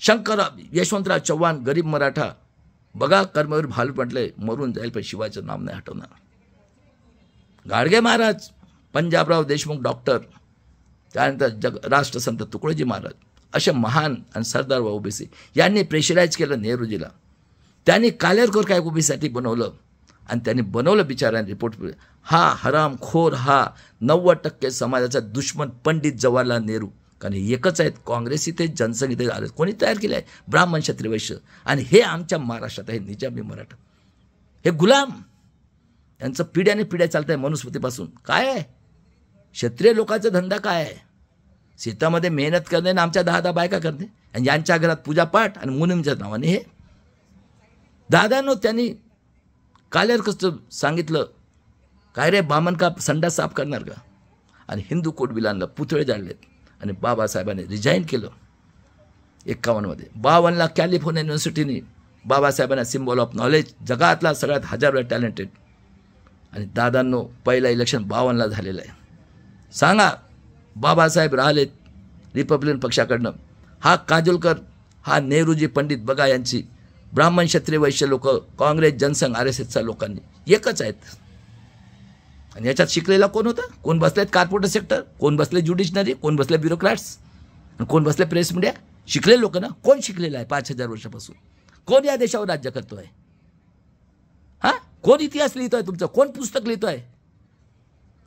[SPEAKER 1] शंकरराव यशवंतराव चव्हाण गरीब मराठा. बघा कर्मवीर भालू म्हटले मरून जाईल पण शिवाचं नाम नाही हटवणार. गाडगे महाराज, पंजाबराव देशमुख डॉक्टर, त्यानंतर राष्ट्रसंत तुकडोजी महाराज, असे महान आणि सरदार OBC यांनी प्रेशराईज केलं नेहरूजीला. त्यांनी कालेरकोर काय OBCसाठी बनवलं आणि त्यांनी बनवलं बिचाऱ्यांनी रिपोर्ट. हा हरामखोर, हा 90% समाजाचा दुश्मन पंडित जवाहरलाल नेहरू. कारण एकच आहेत, काँग्रेस इथे, जनसंघ इथे आले. कोणी तयार केले आहे? ब्राह्मण, क्षत्रिय, वैश्य. आणि हे आमच्या महाराष्ट्रात आहे निजामी मराठा. हे गुलाम. यांचं पिढ्याने पिढ्या चालत आहे मनुस्मृतीपासून. काय आहे क्षत्रिय लोकांचा धंदा? काय आहे शेतामध्ये मेहनत करणे आणि आमच्या 10 बायका करणे आणि यांच्या घरात पूजापाठ आणि मुनीमच्या नावाने हे. दादांनो त्यांनी कालेर कसं सांगितलं, काय रे बामण का संडास साफ करणार का? आणि हिंदू कोड बिल आणलं, पुतळे जाळलेत आणि बाबासाहेबांनी रिजाईन केलं 51 मध्ये. 52ला कॅलिफोर्निया युनिव्हर्सिटीने बाबासाहेबांना सिम्बॉल ऑफ नॉलेज, जगातला सगळ्यात हजारो टॅलेंटेड. आणि दादांनो पहिला इलेक्शन 52ला झालेलं आहे. सांगा बाबासाहेब राहिलेत रिपब्लिकन पक्षाकडनं. हा काजोलकर, हा नेहरूजी, पंडित बघा यांची ब्राह्मण क्षत्रिय वैश्य लोक, काँग्रेस, जनसंघ, RSSच्या लोकांनी एकच आहेत. आणि याच्यात शिकलेला कोण होता? कोण बसलेत कॉर्पोरेट सेक्टर, कोण बसले ज्युडिशनरी, कोण बसले ब्युरोक्रॅट्स, कोण बसले प्रेस मीडिया. शिकले लोक ना. कोण शिकलेलं आहे 5000 वर्षापासून? कोण या देशावर राज्य करतो आहे? हां, कोण इतिहास लिहितो आहे तुमचा? कोण पुस्तक लिहितो आहे?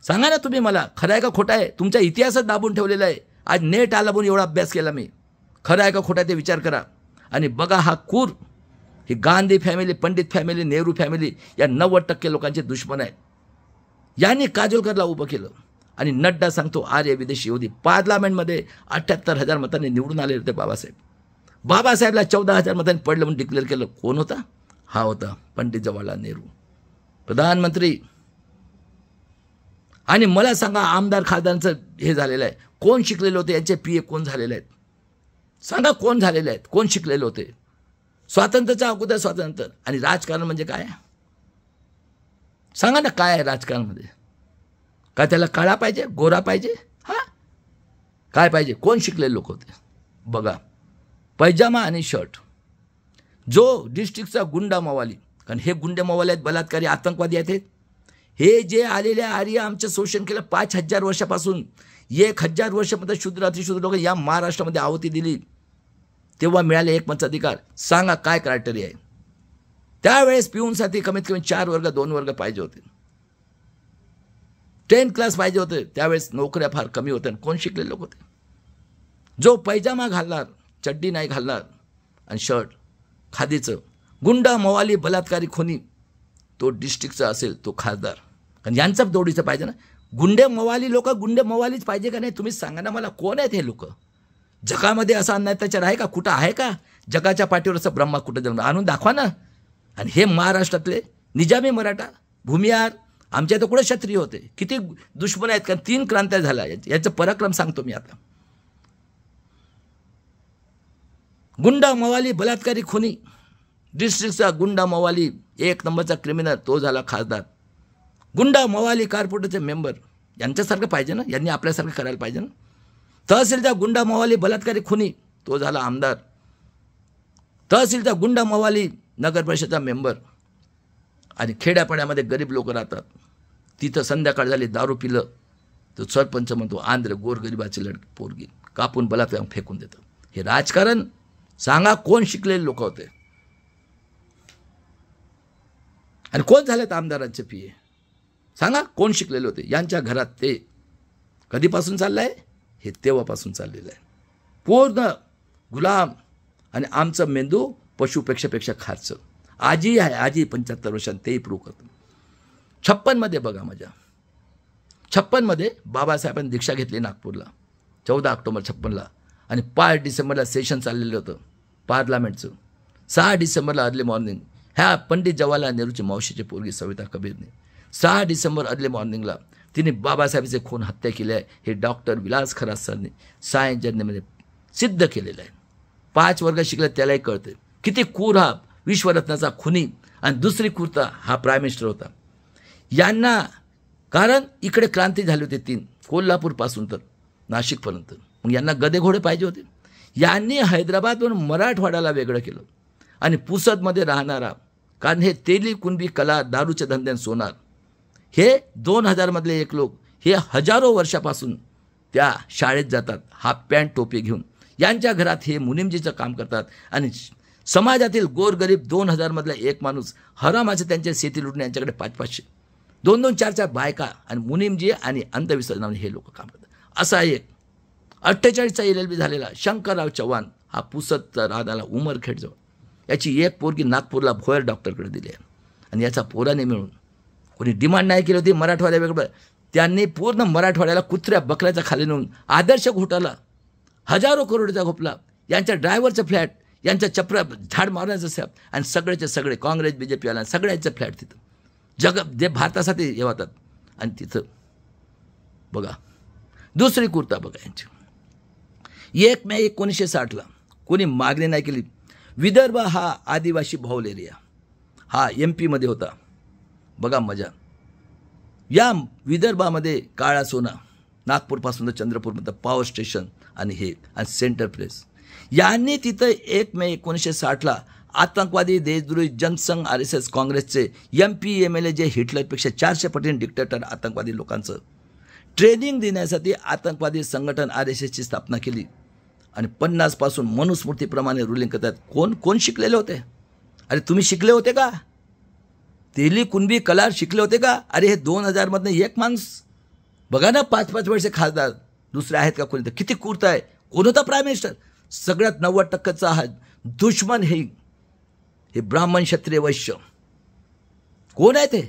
[SPEAKER 1] सांगा ना तुम्ही मला, खरं आहे का खोटा आहे? तुमचा इतिहासच दाबून ठेवलेला आहे. आज नेट आला म्हणून एवढा अभ्यास केला मी. खरं आहे का खोटा ते विचार करा. आणि बघा हा कूर, ही Gandhi family, Pandit family, Nehru family या 90% लोकांचे दुश्मन आहेत. यांनी काजोलकरला उभं केलं. आणि नड्डा सांगतो आर्य विदेशी योधी. पार्लमेंटमध्ये 78,000 मतांनी निवडून आले होते बाबासाहेब. बाबासाहेबला 14,000 मतांनी पडलं म्हणून डिक्लेअर केलं. कोण होता? हा होता पंडित जवाहरलाल नेहरू, प्रधानमंत्री. आणि मला सांगा आमदार खासदारांचं हे झालेलं आहे. कोण शिकलेले होते? यांचे PA कोण झालेले आहेत? सांगा कोण झालेले आहेत? कोण शिकलेले होते? स्वातंत्र्याच्या अगोदर स्वातंत्र्य. आणि राजकारण म्हणजे काय? सांगा ना काय आहे राजकारणामध्ये? काय त्याला काळा पाहिजे, गोरा पाहिजे? हां, काय पाहिजे? कोण शिकलेले लोक होते? बघा, पैजामा आणि शर्ट. जो डिस्ट्रिक्टचा गुंडा मवाली, कारण हे गुंडे मवाली आहेत, बलात्कारी, आतंकवादी आहेत. हे जे आलेले आर्य आमचं शोषण केलं 5000 वर्षापासून. 1000 वर्षामध्ये शूद्र अतिशूद्र लोक या महाराष्ट्रामध्ये आहुती दिली, तेव्हा मिळाले एकमताधिकार. सांगा काय क्रायटेरिया आहे? त्यावेळेस पिऊनसाठी कमीत कमी 4 वर्ग 2 वर्ग पाहिजे होते. 10 क्लास पाहिजे होते. त्यावेळेस नोकऱ्या फार कमी होत्या. कोण शिकलेले लोक होते? जो पैजामा घालणार, चड्डी नाही घालणार आणि शर्ट खादीचं, गुंडा मवाली बलात्कारी खुनी, तो डिस्ट्रिक्टचा असेल तो खासदार. कारण यांचा जोडीचं पाहिजे ना. गुंडे मवाली लोक गुंडे मवालीच पाहिजे का नाही? तुम्हीच सांगा ना मला, कोण आहेत हे लोक? जगामध्ये असा अन्यायाचार आहे का? कुठं आहे का? जगाच्या पाठीवर असं ब्रह्मा कुठं जन्म आणून दाखवा ना. आणि हे महाराष्ट्रातले निजामी मराठा भूमिहार, आमच्या इथं कुठे क्षत्रिय होते? किती दुश्मन आहेत? कारण 3 क्रांत्या झाल्या. याचं पराक्रम सांगतो मी आता. गुंडा मवाली बलात्कारी खुनी, डिस्ट्रिक्टचा गुंडा मवाली 1 नंबरचा क्रिमिनल, तो झाला खासदार. गुंडा मवाली कॉर्पोरेटरचे मेंबर, यांच्यासारखं पाहिजे ना. यांनी आपल्यासारखं करायला पाहिजे ना. तहसीलचा गुंडा मवाली बलात्कारी खुनी, तो झाला आमदार. तहसीलचा गुंडा मवाली नगर परिषदेचा मेंबर. आणि खेड्यापाड्यामध्ये गरीब लोक राहतात, तिथं संध्याकाळ झाली दारू पिलं तर सरपंच म्हणतो आंध्र गोरगरिबाची पोरगी कापून बलात्कार फेकून देतं. हे राजकारण. सांगा कोण शिकलेले लोक होते? आणि कोण झालेत आमदारांचे PA? सांगा कोण शिकलेले होते? यांच्या घरात ते कधीपासून चाललं आहे? हे तेव्हापासून चाललेलं आहे. पूर्ण गुलाम. आणि आमचं मेंदू पशुपेक्षापेक्षा खारचं. आजी आहे, आजी 75 वर्षांत, तेही प्रूव्ह करतो. 56 मध्ये बघा, माझ्या 56 मध्ये बाबासाहेबांनी दीक्षा घेतली नागपूरला 14 ऑक्टोबर 56ला. आणि 5 डिसेंबरला सेशन चाललेलं होतं पार्लमेंटचं. 6 डिसेंबरला अर्ली मॉर्निंग ह्या पंडित जवाहरलाल नेहरूची मावशीची पोरगी सविता कबीरने 6 डिसेंबर अर्ली मॉर्निंगला तिने बाबासाहेबांचे खून हत्या केली आहे. हे डॉक्टर विलास खरात सरने सायन्स जर्नलमध्ये सिद्ध केलेलं आहे. 5 वर्ग शिकले त्यालाही कळते किती क्रूर हा विश्वरत्नाचा खुनी. आणि दुसरी क्रूरता हा प्राईम मिनिस्टर होता. यांना कारण इकडे क्रांती झाली होती 3, कोल्हापूरपासून तर नाशिकपर्यंत. मग यांना गदे घोडे पाहिजे होते. यांनी हैदराबादवरून मराठवाड्याला वेगळं केलं. आणि पुसदमध्ये राहणारा, कारण हे तेली कुणबी कला दारूच्या धंद्याने सोनार, हे 2000 मधले एक लोक हे हजारो वर्षापासून त्या शाळेत जातात हाफ पॅन्ट टोपी घेऊन. यांच्या घरात हे मुनीमजीचं काम करतात. आणि समाजातील गोरगरीब 2000 मधला एक माणूस हरामाचे त्यांच्या शेती लुटणे, यांच्याकडे 500-500 2-2, 4-4 बायका. आणि मुनीमजी आणि अंधविश्वास नावाने हे लोक काम करतात. असा एक 48चा LLB झालेला शंकरराव चव्हाण, हा पुसदचा राहणारा उमरखेडजवळ. याची एक पोरगी नागपूरला भोयर डॉक्टरकडे दिली आहे. आणि याचा पोराने मिळून कोणी डिमांड नाही केली होती मराठवाड्या वेगळं, त्यांनी पूर्ण मराठवाड्याला कुत्र्या बकऱ्याचा खाली नेऊन आदर्श घोटाळा, हजारो करोडचा घोपला, यांच्या ड्रायव्हरचं फ्लॅट, यांच्या चपरा झाड मारण्याचं स्लॅब, आणि सगळेचे सगळे काँग्रेस BJP आला सगळ्यांचं फ्लॅट तिथं जे भारतासाठी हे होतात. आणि तिथं बघा दुसरी कुर्ता बघा यांची. 1 मे 1960ला कोणी मागणी नाही केली. विदर्भ हा आदिवासी बहुल एरिया हा MP मध्ये होता. बघा मजा. या विदर्भामध्ये काळा सोना, नागपूरपासून तर चंद्रपूरमध्ये पॉवर स्टेशन आणि हे आणि सेंटर प्लेस, यांनी तिथं 1 मे 1960ला आतंकवादी देशद्रोही जनसंघ RSS काँग्रेसचे MP MLA जे हिटलरपेक्षा 400 पटीने डिक्टेटर आतंकवादी लोकांचं ट्रेनिंग देण्यासाठी आतंकवादी संघटन RSSची स्थापना केली. आणि 50 पासून मनुस्मृतीप्रमाणे रुलिंग करतात. कोण शिकलेले होते? अरे तुम्ही शिकले होते का? तेली कुणबी कलार शिकले होते का? अरे हे 2000 एक माणूस बघा ना, 5-5 वर्षे खासदार, दुसरे आहेत का कोणी? तर किती कुर्त आहे. कोण होता प्राईम मिनिस्टर? सगळ्यात 90% हा दुश्मन हे ब्राह्मण क्षत्रिय वैश्य. कोण आहे ते?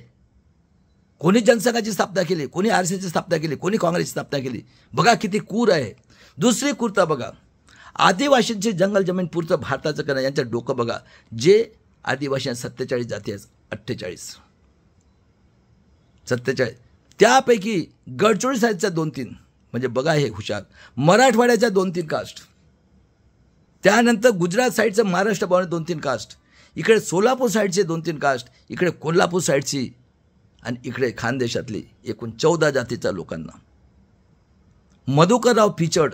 [SPEAKER 1] कोणी जनसंघाची स्थापना केली, कोणी RSSची स्थापना केली, कोणी काँग्रेसची स्थापना केली. बघा किती कूर आहे. दुसरी कुर्ता बघा. आदिवासींची जंगल जमीन पुरतं भारताचं करणं, यांचं डोकं बघा. जे आदिवासी 47 जाती आहेत, 48 47, त्यापैकी गडचिरोली साईडच्या 2-3, म्हणजे बघा हे हुशार. मराठवाड्याच्या 2-3 कास्ट, त्यानंतर गुजरात साईडचं महाराष्ट्र भवन 2-3 कास्ट, इकडे सोलापूर साईडचे 2-3 कास्ट, इकडे कोल्हापूर साईडची, आणि इकडे खानदेशातली एकूण 14 जातीच्या लोकांना. मधुकरराव पिचड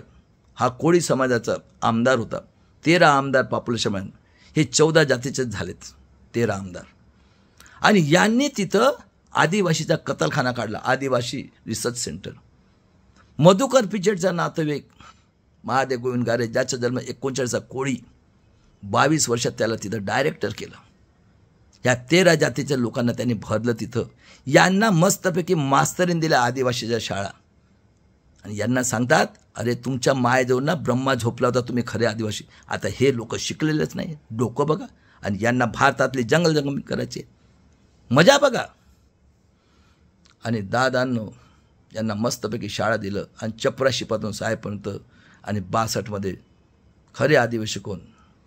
[SPEAKER 1] हा कोळी समाजाचा आमदार होता. 13 आमदार पॉप्युलेशन, हे 14 जातीचे झालेत 13 आमदार. आणि यांनी तिथं आदिवासीचा कतलखाना काढला, आदिवासी रिसर्च सेंटर. मधुकर पिचडचा नातेवाईक महादेव गोविंद गारे, ज्याचा जन्म 39चा, कोळी, 22 वर्षात त्याला तिथं डायरेक्टर केलं. या 13 जातीच्या लोकांना त्यांनी भरलं तिथं. यांना मस्तपैकी मास्तरीन दिल्या आदिवासीच्या शाळा. आणि यांना सांगतात, अरे तुमच्या मायेजवळ ना ब्रह्मा झोपला होता, तुम्ही खरे आदिवासी. आता हे लोक शिकलेलेच नाही, डोकं बघा. आणि यांना भारतातली जंगल करायची मजा बघा. आणि दादांनो यांना मस्तपैकी शाळा दिलं. आणि चपराशीपासून साहेबपर्यंत. आणि 62मध्ये खरे आदिवासी कोण?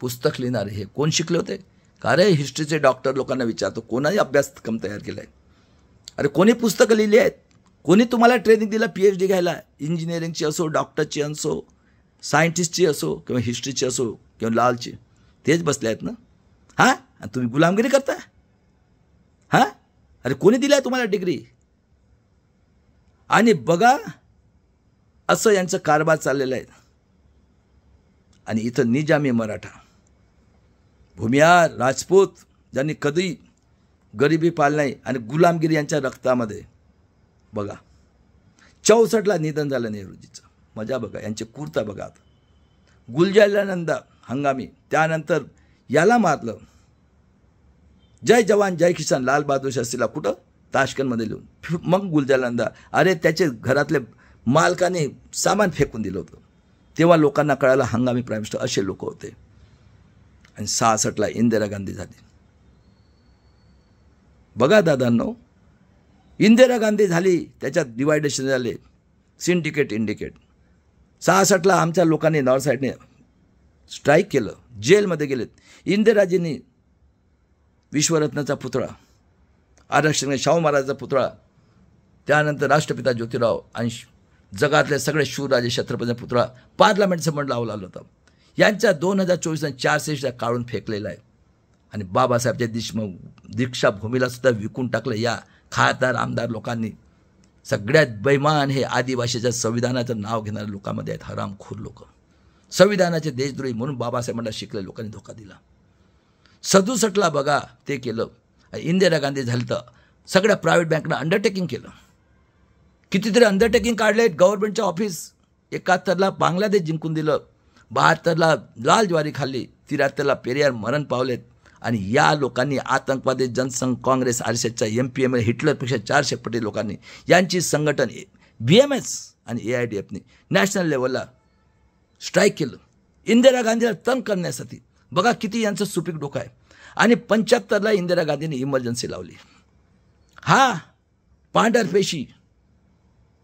[SPEAKER 1] पुस्तक लिहिणारे हे कोण शिकले होते? का रे हिस्ट्रीचे डॉक्टर लोकांना विचारतो, कोणाही अभ्यासक्रम तयार केला आहे? अरे कोणी पुस्तकं लिहिली आहेत? कोणी तुम्हाला ट्रेनिंग दिलं PhD घ्यायला? इंजिनिअरिंगची असो, डॉक्टरची असो, सायंटिस्टची असो, किंवा हिस्ट्रीची असो, किंवा लॉची, तेच बसले आहेत ना. हां, आणि तुम्ही गुलामगिरी करता? हां, अरे कोणी दिलं आहे तुम्हाला डिग्री? आणि बघा असं यांचं कारभार चाललेलं आहे. आणि इथं निजामी मराठा, भूमिहार, राजपूत, ज्यांनी कधी गरिबी पाळली नाही, आणि गुलामगिरी यांच्या रक्तामध्ये. बघा 64ला निधन झालं नेहरूजीचं. मजा बघा. यांचे कुर्ता बघा. आता गुलजारनंदा हंगामी, त्यानंतर याला मारलं, जय जवान जय किसान लाल बहादूर शास्त्रीला कुठं? ताशकंदमध्ये लिहून. मग गुलजारनंदा, अरे त्याचे घरातले मालकाने सामान फेकून दिलं होतं. तेव्हा लोकांना कळालं हंगामी प्राईम मिनिस्टर असे लोक होते. आणि 66ला इंदिरा गांधी झाली. बघा दादांनो, इंदिरा गांधी झाली, त्याच्यात डिवायडेशन झाले, सिंडिकेट इंडिकेट. 66ला आमच्या लोकांनी नॉर्थ साईडने स्ट्राईक केलं, जेलमध्ये गेलेत. इंदिराजींनी विश्वरत्नाचा पुतळा, आरक्षण शाहू महाराजाचा पुतळा, त्यानंतर राष्ट्रपिता ज्योतिराव आणि जगातले सगळे शूरराजे छत्रपतीचा पुतळा पार्लमेंटसमोर लावला होता. यांच्या 2024 400 काढून फेकलेला आहे. आणि बाबासाहेबच्या दीक्षाभूमीला सुद्धा विकून टाकलं या खासदार आमदार लोकांनी. सगळ्यात बैमान हे आदिवासीच्या संविधानाचं नाव घेणाऱ्या लोकांमध्ये आहेत, हरामखोर लोक. संविधानाचे देशद्रोही म्हणून बाबासाहेबांना शिकलेल्या लोकांनी धोका दिला. 67ला बघा ते केलं. इंदिरा गांधी झाली तर सगळ्या प्रायव्हेट बँकनं अंडरटेकिंग केलं. कितीतरी अंडरटेकिंग काढले गव्हर्नमेंटच्या ऑफिस. 71ला बांगलादेश जिंकून दिलं, 72ला लाल ज्वारी खाल्ली, 73ला पेरियार मरण पावलेत. आणि या लोकांनी आतंकवादी जनसंघ काँग्रेस RSSच्या MPM हिटलरपेक्षा 400 पटी लोकांनी यांची संघटन BMS आणि AIDFनी नॅशनल लेवलला स्ट्राईक केलं इंदिरा गांधीला तंग करण्यासाठी. बघा किती यांचं सुपीक डोकं आहे. आणि 75ला इंदिरा गांधीने इमर्जन्सी लावली. हा पांढरपेशी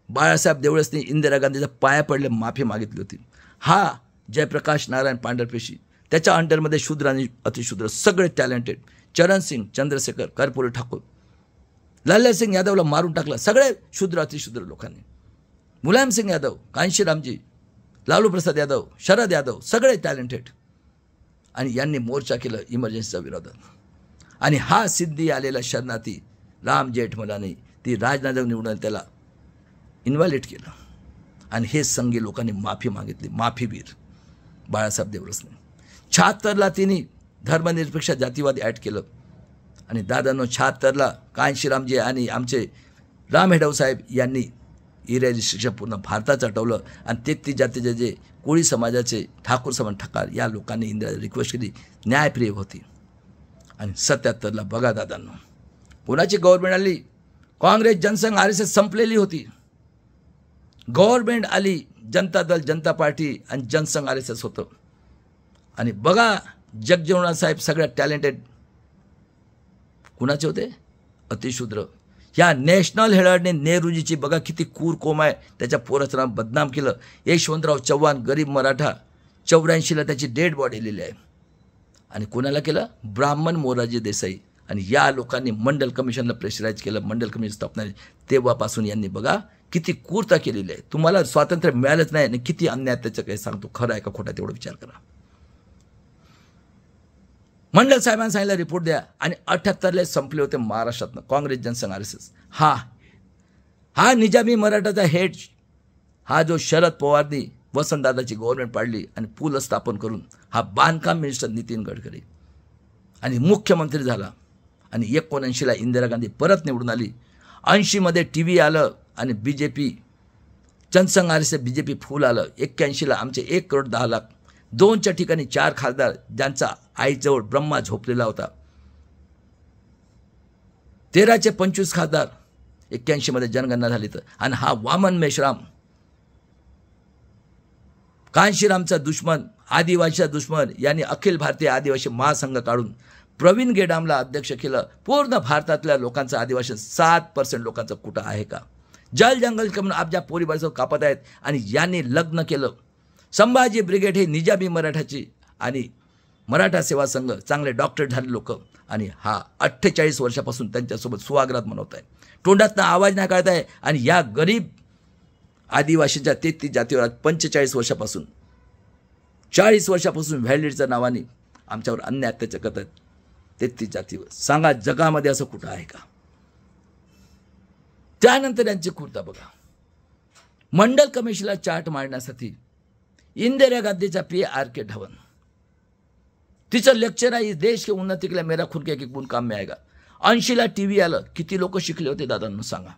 [SPEAKER 1] बाळासाहेब देवळसने इंदिरा गांधीच्या पाया पडले माफी मागितली होती. हा जयप्रकाश नारायण पांढरपेशी, त्याच्या अंडरमध्ये शूद्र आणि अतिशूद्र सगळे टॅलेंटेड, चरण सिंग, चंद्रशेखर, कर्पूरी ठाकूर, लाल्या सिंग यादवला मारून टाकला, सगळे शूद्र अतिशूद्र लोकांनी. मुलायम सिंग यादव, कांशीरामजी, लालू प्रसाद यादव, शरद यादव, सगळे टॅलेंटेड. आणि यांनी मोर्चा केलं इमर्जन्सीच्या विरोधात. आणि हा सिद्धी आलेला शरणार्थी राम जेठमलानी ती राजनादेव निवडून त्याला इन्व्हॅलिड केलं. आणि हे संघी लोकांनी माफी मागितली. माफीवीर बाळासाहेब देवरसने. 76ला तिने धर्मनिरपेक्ष जातीवाद ॲड केलं. आणि दादांनो 76ला कांशीरामजी आणि आमचे राम हेडव साहेब यांनी ई रजिस्ट्रेशन पूर्ण भारतात हटवलं. आणि 33 जातीचे जे कोळी समाजाचे ठाकूर समाज ठकार या लोकांनी इंदिरा रिक्वेस्ट केली, न्यायप्रिय होती. आणि 77ला बघा दादांनो कोणाची गव्हर्नमेंट आली, काँग्रेस जनसंघ RSS संपलेली होती. गव्हर्नमेंट आली जनता दल, जनता पार्टी आणि जनसंघ RSS होतं. आणि बघा जगजीवनराम साहेब सगळ्यात टॅलेंटेड कुणाचे होते, अतिशूद्र. या नॅशनल हेराल्डने नेहरूजीची बघा किती कूर कोम आहे, त्याच्या पोराचं नाव बदनाम केलं. यशवंतराव चव्हाण गरीब मराठा, 84ला त्याची डेड बॉडी लिहिली आहे. आणि कोणाला केलं, ब्राह्मण मोरारजी देसाई. आणि या लोकांनी मंडल कमिशनला प्रेशराईज केलं, मंडल कमिशन स्थापना. तेव्हापासून यांनी बघा किती क्रूरता केलेली आहे. तुम्हाला स्वातंत्र्य मिळालंच नाही आणि किती अन्याय त्याचं काही सांगतो, खरं आहे का खोटा तेवढा विचार करा. मंडल साहेबांनी सांगितलं रिपोर्ट द्या. आणि 78ला संपले होते महाराष्ट्रातनं काँग्रेस जनसंघ RSS. हा निजामी मराठाचा हेड, हा जो शरद पवारनी वसंतदादाची गव्हर्नमेंट पाडली आणि पूल स्थापन करून हा बांधकाम मिनिस्टर नितीन गडकरी आणि मुख्यमंत्री झाला. आणि 79ला इंदिरा गांधी परत निवडून आली. 80मध्ये TV आलं आणि BJP जनसंघ RSS BJP फुल आलं. 81ला आमचे 1 करोड 10 लाख, 2च्या ठिकाणी 4 खासदार ज्यांचा आईजवळ ब्रह्मा झोपलेला होता. 13चे 25 खासदार 81मध्ये जनगणना झाली तर. आणि हा वामन मेश्राम, कांशीरामचा दुश्मन, आदिवासीचा दुश्मन, यांनी अखिल भारतीय आदिवासी महासंघ काढून प्रवीण गेडामला अध्यक्ष केलं. पूर्ण भारतातल्या लोकांचं आदिवासी 7% लोकांचं कुठं आहे का. जल जंगल करून आपल्या पोरीबाळीसोबत कापत आहेत. आणि यांनी लग्न केलं. संभाजी ब्रिगेड हे निजामी मराठाची आणि मराठा सेवा संघ चांगले डॉक्टर झाले लोक. आणि हा 48 वर्षापासून त्यांच्यासोबत सुहागरात मनवत आहे. तोंडातनं आवाज नाही काढत आहे. आणि या गरीब आदिवासींच्या 33 जातीवर 45 वर्षापासून 40 वर्षापासून व्हॅलिडच्या नावाने आमच्यावर अन्याय अत्याचार करत आहेत 33 जातीवर. सांगा जगामध्ये असं कुठं आहे का. त्यानंतर यांची कृता बघा. मंडल कमिशनला चार्ट मांडण्यासाठी इंदिरा गांधीचा PA RK धवन, तिचं लेक्चर आहे देश के उन्नति के लिए मेरा खुद के गुण काम में आएगा. 80ला TV आलं. किती लोक शिकले होते दादांनो सांगा.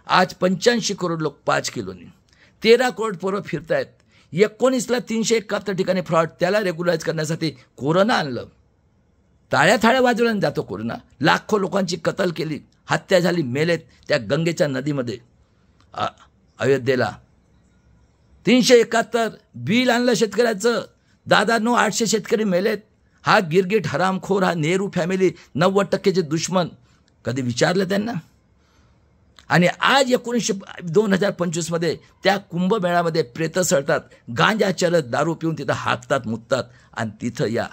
[SPEAKER 1] आज 85 करोड लोक 5 किलोनी, 13 करोड पोरं फिरतायत. 19ला 371 ठिकाणी फ्रॉड, त्याला रेग्युलाइज करण्यासाठी कोरोना आणलं. टाळ्या थाळ्या वाजवल्या जातो कोरोना. लाखो लोकांची कत्ल केली, हत्या झाली, मेलेत त्या गंगेच्या नदीमध्ये. अयोध्येला 371 बिल आणलं शेतकऱ्याचं. दादांनो 800 शेतकरी मेलेत. हा गिरगिट हरामखोर, हा नेहरू फॅमिली 90%चे दुश्मन. कधी विचारलं त्यांना. आणि आज 2025मध्ये त्या कुंभमेळ्यामध्ये प्रेतं सळतात, गांजा चरत दारू पिऊन तिथं हाकतात, मुततात. आणि तिथं या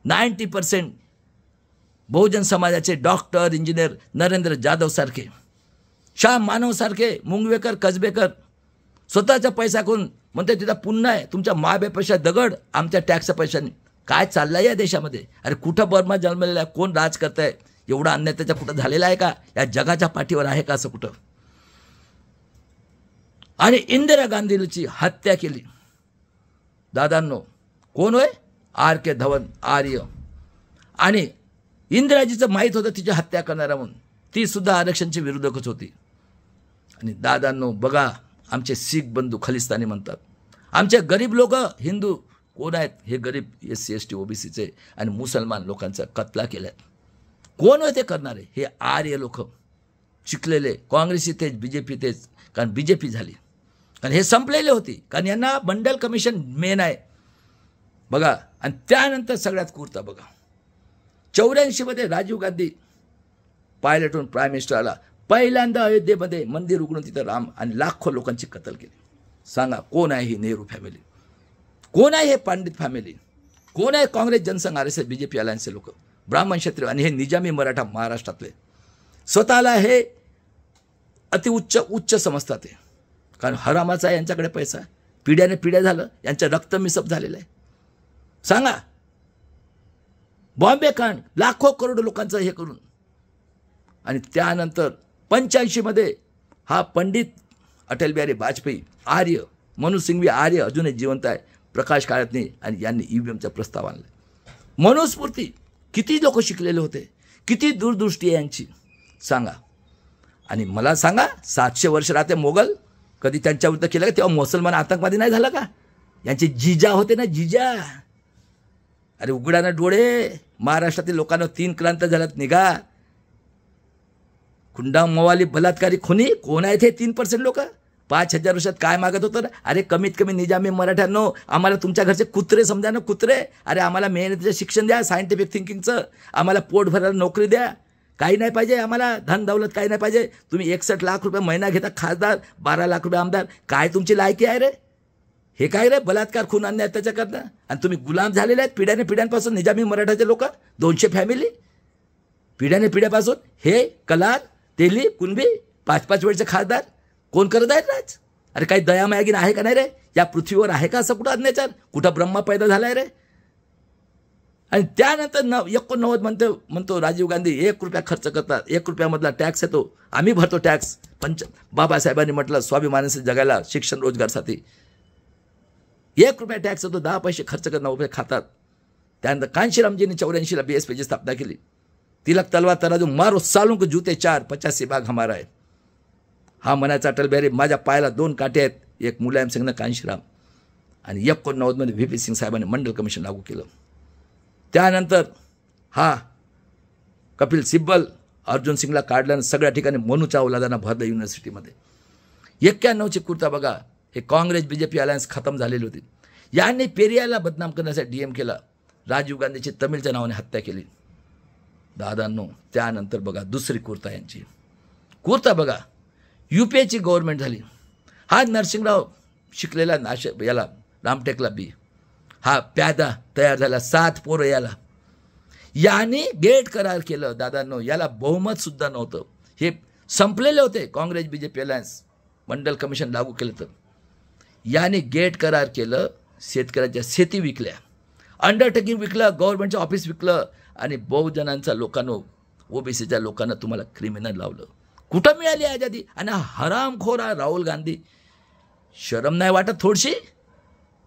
[SPEAKER 1] 90% बहुजन समाजाचे डॉक्टर, इंजिनियर, नरेंद्र जाधव सारखे, शाह मानव सारखे, मुंगवेकर, कसबेकर स्वतःचा पैसा करून म्हणते तिथं पुन्हा आहे तुमच्या माबे पैसा दगड, आमच्या टॅक्सच्या पैशाने. काय चाललं या देशामध्ये. अरे कुठं बर्मा जन्मलेला आहे, कोण राज करत आहे, एवढा अन्याय त्याचा कुठं झालेला आहे का, या जगाच्या पाठीवर आहे का असं कुठं. आणि इंदिरा गांधीची हत्या केली दादांनो. कोण होय, RK धवन, आर्य. आणि इंदिराजीचं माहीत होतं तिची हत्या करणारा म्हणून, ती सुद्धा आरक्षणची विरोधकच होती. आणि दादांनो बघा, आमचे शीख बंधू खलिस्तानी म्हणतात, आमचे गरीब लोक हिंदू कोण आहेत, हे गरीब SC ST OBCचे आणि मुसलमान लोकांचा कत्ला केल्यात. कोण होते करणारे, हे आर्य लोक शिकलेले. काँग्रेसी तेच, BJP तेच, कारण BJP झाली. कारण हे संपलेले होती, कारण यांना मंडल कमिशन मेन आहे बघा. आणि त्यानंतर सगळ्यात कुर्ता बघा. 84मध्ये राजीव गांधी पायलटहून प्राईम मिनिस्टर आला. पहिल्यांदा अयोध्येमध्ये मंदिर उघडून तिथं राम आणि लाखो लोकांची कत्ल केली. सांगा कोण आहे ही नेहरू फॅमिली, कोण आहे हे पंडित फॅमिली, कोण आहे काँग्रेस, जनसंघ, RSS, BJP अलायन्सचे लोक, ब्राह्मण क्षत्रिय आणि हे निजामी मराठा महाराष्ट्रातले स्वतःला हे उच्च समजतात ते. कारण हरामाचा आहे यांच्याकडे पैसा, पिढ्याने पिढ्या झालं, यांचं रक्त मिसप झालेलं आहे. सांगा बॉम्बे कांड, लाखो करोड लोकांचं हे करून. आणि त्यानंतर 85 मध्ये हा पंडित अटल बिहारी वाजपेयी आर्य, मनोज सिंघवी आर्य अजूनही जिवंत आहे, प्रकाश काळातनी, आणि यांनी EVMचा प्रस्ताव आणला. मनोस्फूर्ती, किती लोक शिकलेले होते, किती दूरदृष्टी आहे यांची सांगा. आणि मला सांगा 700 वर्ष राहते मोगल, कधी त्यांच्या विरुद्ध केलं का? तेव्हा मुसलमान आतंकवादी नाही झाला का? यांचे जिजा होते ना, जिजा. अरे उघडा ना डोळे, महाराष्ट्रातील लोकांना 3 क्रांत झाल्यात, निघा. खुंडा मवाली बलात्कारी खुनी कोण आहेत हे 3% लोक? 5000 वर्षात काय मागत होतं ना? अरे कमीत कमी निजामी मराठ्यांनो, आम्हाला तुमच्या घरचे कुत्रे समजा ना, कुत्रे. अरे आम्हाला मेहनतीचं शिक्षण द्या, सायंटिफिक थिंकिंगचं, आम्हाला पोट भरायला नोकरी द्या, काही नाही पाहिजे आम्हाला, धन दौलत काही नाही पाहिजे. तुम्ही 61 लाख रुपये महिना घेता खासदार, 12 लाख रुपये आमदार, काय तुमची लायकी आहे रे? हे काय रे, बलात्कार, खून, अन्याय त्याच्याकडनं, आणि तुम्ही गुलाम झालेले आहेत पिढ्याने पिढ्यांपासून. निजामी मराठाचे लोक 200 फॅमिली पिढ्याने पिढ्यापासून, हे कलार, तेली, कुणबी, 5-5 वेळचे खासदार कोण करत आहेत राज? अरे काही दयामायागीन आहे का नाही रे या पृथ्वीवर? आहे का असं कुठं अत्याचार? कुठं ब्रह्मा पैदा झालाय रे? आणि त्यानंतर 89 म्हणतो राजीव गांधी 1 रुपया खर्च करतात, 1 रुपयामधला टॅक्स येतो, आम्ही भरतो टॅक्स. बाबासाहेबांनी म्हटलं स्वाभिमानाने जगायला, शिक्षण, रोजगारसाठी 1 रुपया टॅक्स येतो, 10 पैसे खर्च कर, 9 रुपये खातात. त्यानंतर कांशीरामजींनी 84ला BSPची स्थापना केली. तिलक तलवार तराजू मारो सालों को जूते 4, 85 भाग हमारा आहे. हा म्हणायचा अटल बिहारी, माझ्या पायाला 2 काटे आहेत, एक मुलायम सिंग, कांशीराम. आणि 89 मध्ये VP सिंग साहेबांनी मंडल कमिशन लागू केलं. त्यानंतर हा कपिल सिब्बल अर्जुन सिंगला काढल्यानं सगळ्या ठिकाणी मनूच्या औलादांना भरलं युनिव्हर्सिटीमध्ये. 91ची कुर्ता बघा, हे काँग्रेस BJP अलायन्स खतम झालेली होती. यांनी पेरियाला बदनाम करण्यासाठी DM केला, राजीव गांधीची तमिळच्या नावाने हत्या केली. दादांनो त्यानंतर बघा दुसरी कुर्ता यांची कुर्ता बघा, UPAची गव्हर्नमेंट झाली. हा नरसिंगराव शिकलेला याला रामटेकला बी, हा प्यादा तयार झाला, 7 पोरं याला. याने गेट करार केलं. दादांनो याला बहुमत सुद्धा नव्हतं, हे संपलेले होते काँग्रेस BJP अलायन्स. मंडल कमिशन लागू केलं तर याने गेट करार केलं, शेतकऱ्यांच्या शेती विकल्या, अंडरटेकिंग विकलं, गव्हर्नमेंटचं ऑफिस विकलं, आणि बहुजनांच्या लोकांना, OBCच्या लोकांना तुम्हाला क्रिमिनल लावलं. कुठं मिळाली आजादी? आणि हरामखोरा राहुल गांधी, शरम नाही वाटत थोडीशी?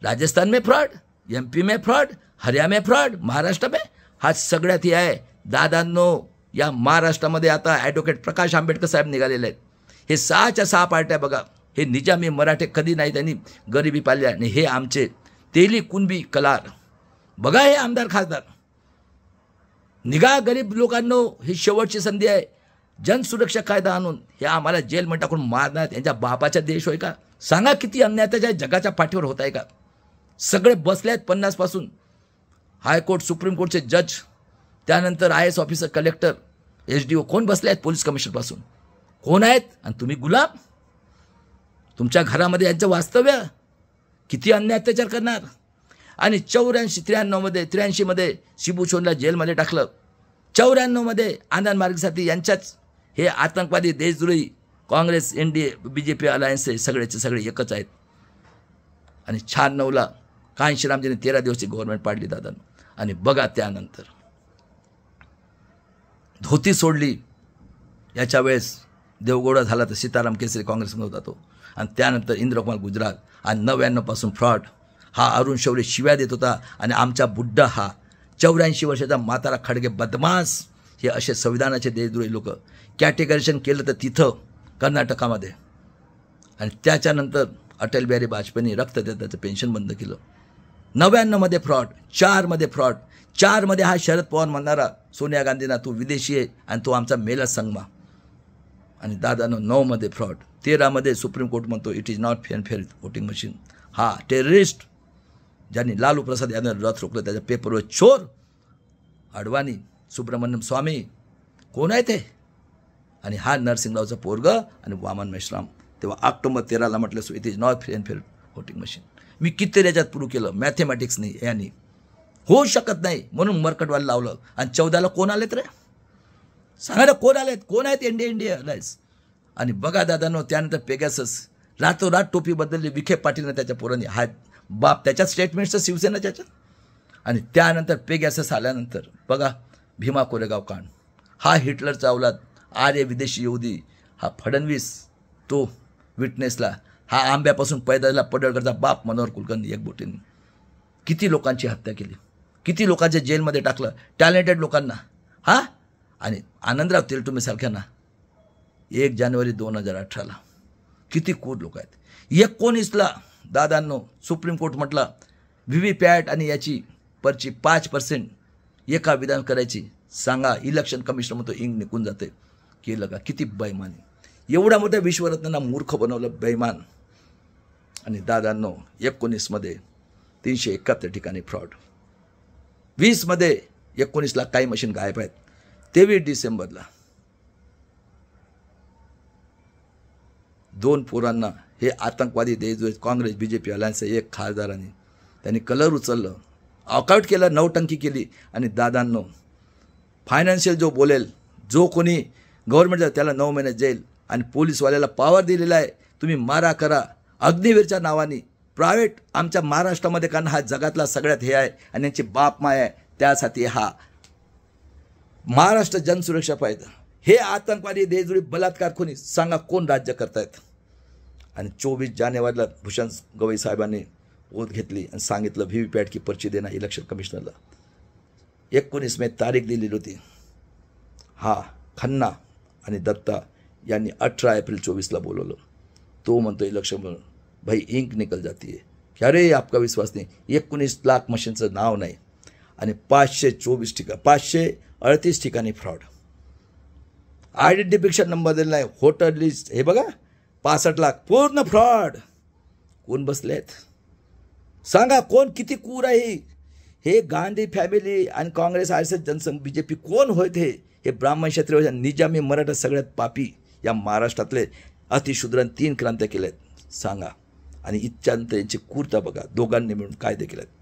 [SPEAKER 1] राजस्थान में फ्रॉड, MP में फ्रॉड, हरियाणा में फ्रॉड, महाराष्ट्र में, हा सगळ्यात हे आहे. दादांनो या महाराष्ट्रामध्ये आता ॲडव्होकेट प्रकाश आंबेडकर साहेब निघालेले आहेत. हे 6च्या 6 पार्ट्या बघा, हे निजामी मराठे कधी नाही त्यांनी गरिबी पाळली, आणि हे आमचे तेली, कुणबी, कलार बघा, हे आमदार खासदार. निघा गरीब लोकांनो, ही शेवटची संधी आहे. जनसुरक्षा कायदा आणून हे आम्हाला जेलमध्ये टाकून मारणार, यांच्या बापाचा देश होय का? सांगा किती अन्याय त्याच्या जगाच्या पाठीवर होत आहे का? सगळे बसले आहेत 50 पासून, हायकोर्ट, सुप्रीम कोर्टचे जज, त्यानंतर IAS ऑफिसर, कलेक्टर, SDO, कोण बसले आहेत पोलीस कमिशनरपासून? कोण आहेत? आणि तुम्ही गुलाम. तुमच्या घरामध्ये यांचं वास्तव्य, किती अन्याय अत्याचार करणार? आणि 83 मध्ये शिबू सोनला जेलमध्ये टाकलं. 94 मध्ये आनंद मार्गसाठी यांच्याच हे आतंकवादी, देशद्रोही, काँग्रेस, NDA, BJP अलायन्सचे सगळेचे सगळे एकच आहेत. आणि 96ला कांशीरामजीने 13 दिवसची गव्हर्नमेंट पाडली दादांनो. आणि बघा त्यानंतर धोती सोडली, याच्या वेळेस देवगौडा झाला तर सीताराम केसरी काँग्रेसमध्ये होता तो. आणि त्यानंतर इंद्रकुमार गुजराल. आणि 99 पासून फ्रॉड. हा अरुण शौर्य शिव्या देत होता, आणि आमचा बुड्ढा हा 84 वर्षाचा म्हातारा खडगे बदमाश, हे असे संविधानाचे देशद्रोही लोक. कॅटेगरायझेशन केलं तर तिथं कर्नाटकामध्ये. आणि त्याच्यानंतर अटल बिहारी वाजपेयींनी रक्तदात्याचं पेन्शन बंद केलं. 99 मध्ये फ्रॉड, 4 मध्ये फ्रॉड, 4 मध्ये हा शरद पवार म्हणणारा सोनिया गांधींना तू विदेशी आहे आणि तू आमचा मेला संगमा. आणि दादानं 9 मध्ये फ्रॉड, 13 मध्ये सुप्रीम कोर्ट म्हणतो it is not fair voting machine. हा टेररिस्ट ज्यांनी लालू प्रसाद यांना रथ रोखलं, त्याच्या पेपरवर चोर, अडवाणी, सुब्रमण्यम स्वामी, कोण आहे ते? आणि हा नरसिंगरावचा पोरग आणि वामन मेश्राम. तेव्हा ऑक्टोबर 13ला म्हटलं so it is not free and fair voting machine. मी किती याच्यात प्रूव्ह केलं, मॅथमॅटिक्स नाही यांनी होऊ शकत नाही म्हणून मर्कटवाला लावलं. आणि 14ला कोण आलेत रे सांगा ना, कोण आलेत, कोण आहेत इंडिया अलायन्स. आणि बघा दादांनो, त्यानंतर पेगॅसस रातोरात टोपी बदलली विखे पाटीलनं त्याच्या पोरांनी. हा बाप त्याच्यात स्टेटमेंटचं शिवसेना त्याच्यात. आणि त्यानंतर पेगॅसस आल्यानंतर बघा भीमा कोरेगाव कांड, हा हिटलरचा अवलाद आर्य विदेशी यहुदी, हा फडणवीस तो विटनेसला, हा आंब्यापासून पैदा झाला पडळकरचा बाप मनोहर कुलकर्णी एक बोटीने. किती लोकांची हत्या केली, किती लोकांच्या जेलमध्ये टाकलं, टॅलेंटेड लोकांना. हा आणि आनंदराव तेलटुंबे सारख्यांना 1 जानेवारी 2018ला किती क्रूर लोक आहेत. 19ला दादांनो सुप्रीम कोर्ट म्हटलं व्हीव्हीपॅट आणि याची पर्ची 5% एका विधान करायची. सांगा इलेक्शन कमिशनर म्हणतो इंग निघून जाते. केलं का? किती बेईमानी. एवढ्या मोठ्या विश्वरत्नांना मूर्ख बनवलं बेईमान. आणि दादांनो 19मध्ये 371 ठिकाणी फ्रॉड, 20मध्ये 19ला काही मशीन गायब आहेत. 23 डिसेंबरला 2 पोरांना हे आतंकवादी देशद्रोही काँग्रेस बीजेपी अलायन्स एक खासदारांनी त्यांनी कलर उचललं, वॉकआउट केलं, नौटंकी केली. आणि दादांनो फायनान्शियल जो बोलेल, जो कोणी गव्हर्नमेंट त्याला 9 महिने जेल. आणि पोलीसवाल्याला पॉवर दिलेला आहे, तुम्ही मारा करा. अग्निवीरच्या नावाने प्रायव्हेट आमच्या महाराष्ट्रामध्ये, कारण हा जगातला सगळ्यात हे आहे आणि यांची बाप माय आहे. त्यासाठी हा महाराष्ट्र जनसुरक्षा पाहिजे. हे आतंकवादी देशद्रोही बलात्कार कोणी सांगा कोण राज्य करतायत. आणि 24 जानेवारीला भूषण गवई साहेबांनी ओथ घेतली आणि सांगितलं व्हीव्हीपॅट की पर्ची देणार इलेक्शन कमिशनरला. 19 मे तारीख दिलेली होती. हा खन्ना आणि दत्ता यांनी 18 एप्रिल 24ला बोलवलं. तो म्हणतो इलेक्शन म्हणून भाई इंक निकल जाती है. की अरे आपका विश्वास नाही. 19 लाख मशीनचं नाव नाही आणि 524 ठिकाण 538 ठिकाणी फ्रॉड. आयडेंटिफिकेशन नंबर दिलेला आहे, व्होटर लिस्ट हे बघा 65 लाख पूर्ण फ्रॉड. कोण बसले आहेत सांगा, कोण किती कूर आहे. हे गांधी फॅमिली आणि काँग्रेस RSS जनसंघ बीजेपी कोण होत. हे ब्राह्मण क्षत्रिय निजामी मराठा सगळ्यात पापी या महाराष्ट्रातले अतिशूद्रांनी 3 क्रांत्या केल्या आहेत सांगा. आणि इच्छांत यांची कूरता बघा, दोघांनी मिळून कायदे केले आहेत.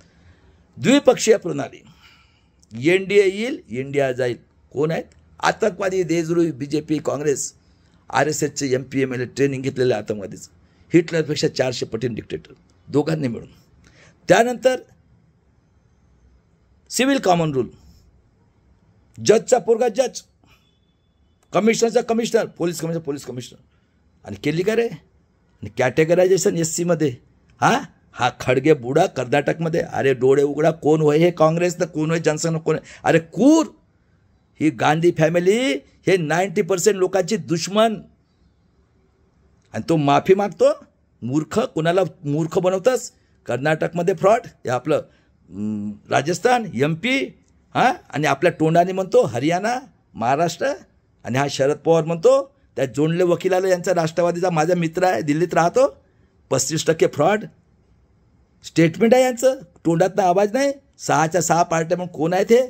[SPEAKER 1] द्विपक्षीय प्रणाली, NDA येईल इंडिया जाईल. कोण आहेत? आतंकवादी देशद्रोही बीजेपी काँग्रेस RSSचे MP MLA ट्रेनिंग घेतलेले आतंकवादीचं. हिटलरपेक्षा 400 पटीने डिक्टेटर दोघांनी मिळून. त्यानंतर सिव्हिल कॉमन रूल, जजचा पोरगा जज, कमिशनरचा commissioner, police commissioner police commissioner. आणि केली का रे? आणि कॅटेगरायझेशन SC मध्ये. हा खडगे बुडा कर्नाटकमध्ये. अरे डोळे उघडा, कोण होय हे काँग्रेस, तर कोण होय जनसंघ, कोण आहे? अरे कूर. ही गांधी फॅमिली हे 90% लोकांची दुश्मन. आणि तो माफी मागतो. मूर्ख, कोणाला मूर्ख बनवतस? कर्नाटकमध्ये फ्रॉड, हे आपलं राजस्थान MP, आणि आपल्या तोंडाने म्हणतो हरियाणा महाराष्ट्र. आणि हा शरद पवार म्हणतो त्या जोंडले वकिलाला यांचा राष्ट्रवादीचा माझा मित्र आहे, दिल्लीत राहतो. 35% फ्रॉड स्टेटमेंट आहे यांचं, तोंडातनं आवाज नाही. 6च्या 6 पार्ट्या म्हणून कोण आहेत हे?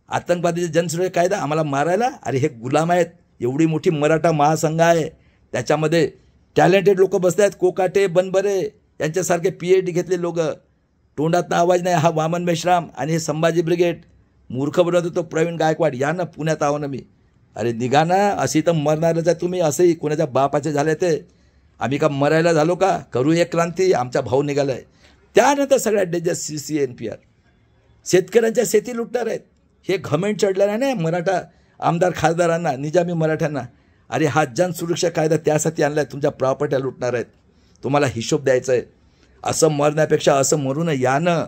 [SPEAKER 1] आतंकवादीचे जनसुरक्षा कायदा आम्हाला मारायला. अरे हे गुलाम आहेत. एवढी मोठी मराठा महासंघ आहे, त्याच्यामध्ये टॅलेंटेड लोक बसत आहेत, कोकाटे बनबरे यांच्यासारखे PhD घेतले लोक. तोंडातनं आवाज नाही. हा वामन मेश्राम आणि हे संभाजी ब्रिगेड. मूर्ख बनवत होतो प्रवीण गायकवाड. या ना पुण्यात आहो ना मी. अरे निघा ना, अशी तर मरणारच आहे तुम्ही. असंही कोणाच्या बापाचे झाले ते. आम्ही का मरायला झालो का? करू एक क्रांती. आमचा भाऊ निघाला आहे. त्यानंतर सगळ्यात डेंजर CC-NPR. शेतकऱ्यांच्या शेती लुटणार आहेत. हे घमेंट चढलेलं नाही मराठा आमदार खासदारांना, निजामी मराठ्यांना. अरे हा जनसुरक्षा कायदा त्यासाठी आणला आहे, तुमच्या प्रॉपर्ट्या लुटणार आहेत. तुम्हाला हिशोब द्यायचा आहे. असं मरण्यापेक्षा असं मरून या ना.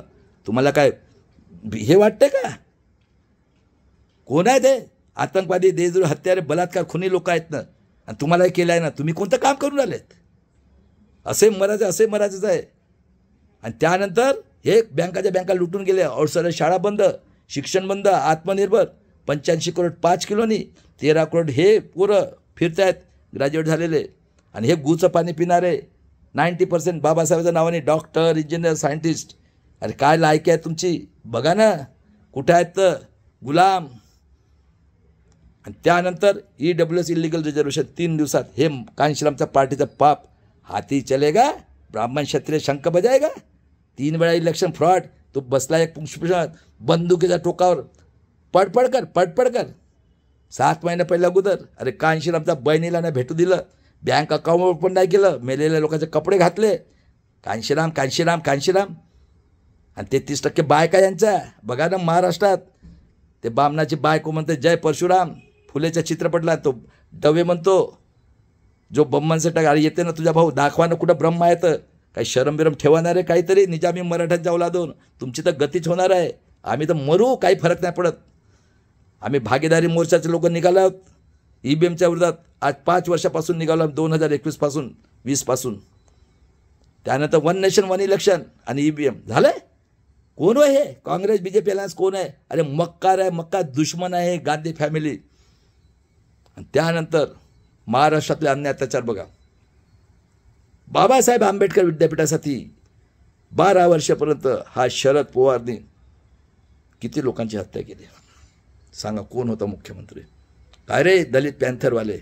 [SPEAKER 1] तुम्हाला काय हे वाटतं का? कोण आहे ते? आतंकवादी देशद्रोही हत्यारे बलात्कार खुनी लोक आहेत ना. आणि तुम्हाला हे केलं आहे ना. तुम्ही कोणतं काम करून आलेत? असे मरायचं आहे. आणि त्यानंतर हे बँका लुटून गेले. अवसर शाळा बंद, शिक्षण बंद, आत्मनिर्भर. 85 करोड 5 किलोनी, 13 करोड हे पोरं फिरतायत ग्रॅज्युएट झालेले. आणि हे गुचं पाणी पिणारे 90% बाबासाहेबांच्या नावाने डॉक्टर, इंजिनियर, सायंटिस्ट. अरे काय लायकी आहे तुमची? बघा ना कुठं आहेत गुलाम. आणि त्यानंतर EWS इलिगल रिझर्वेशन 3 दिवसात. हे कांशीरामचा पार्टीचा पाप हाती चलेगा, ब्राह्मण क्षत्रिय शंख बजाएगा. 3 वेळा इलेक्शन फ्रॉड. तो बसला एक पुष्पशात बंदुकीच्या टोकावर, पडपड कर. 7 महिने पहिल्या अगोदर अरे कांशीरामच्या बहिणीला नाही भेटू दिलं, बँक अकाउंट पण नाही केलं, मेलेल्या लोकांचे कपडे घातले. कांशीराम. आणि 33% बायका यांच्या. बघा ना महाराष्ट्रात ते बामणाची बायको म्हणते जय परशुराम. फुलेच्या चित्रपटला तो डवे म्हणतो जो ब्रह्मांसाठी अरे येते ना तुझा भाऊ, दाखवा ना कुठं ब्रह्मा येतं. काही शरम बिरम ठेवणार आहे काहीतरी. निजामी मराठ्यांच्या औलादून तुमची तर गतीच होणार आहे. आम्ही तर मरू, काही फरक नाही पडत. आम्ही भागीदारी मोर्चाचे लोक निघालो आहोत EVMच्या विरोधात. आज 5 वर्षापासून निघालो 2021 पासून 20 पासून. त्यानंतर 1 नेशन 1 इलेक्शन आणि EVM झालंय. कोण आहे हे? काँग्रेस BJP अलायन्स कोण आहे? अरे मक्कार आहे, मक्का दुश्मन आहे गांधी फॅमिली. आणि त्यानंतर महाराष्ट्रातले अन्याय अत्याचार बघा. बाबासाहेब आंबेडकर विद्यापीठासाठी 12 वर्षापर्यंत हा शरद पवारने किती लोकांची हत्या केली सांगा. कोण होता मुख्यमंत्री? काय रे दलित पॅन्थरवाले.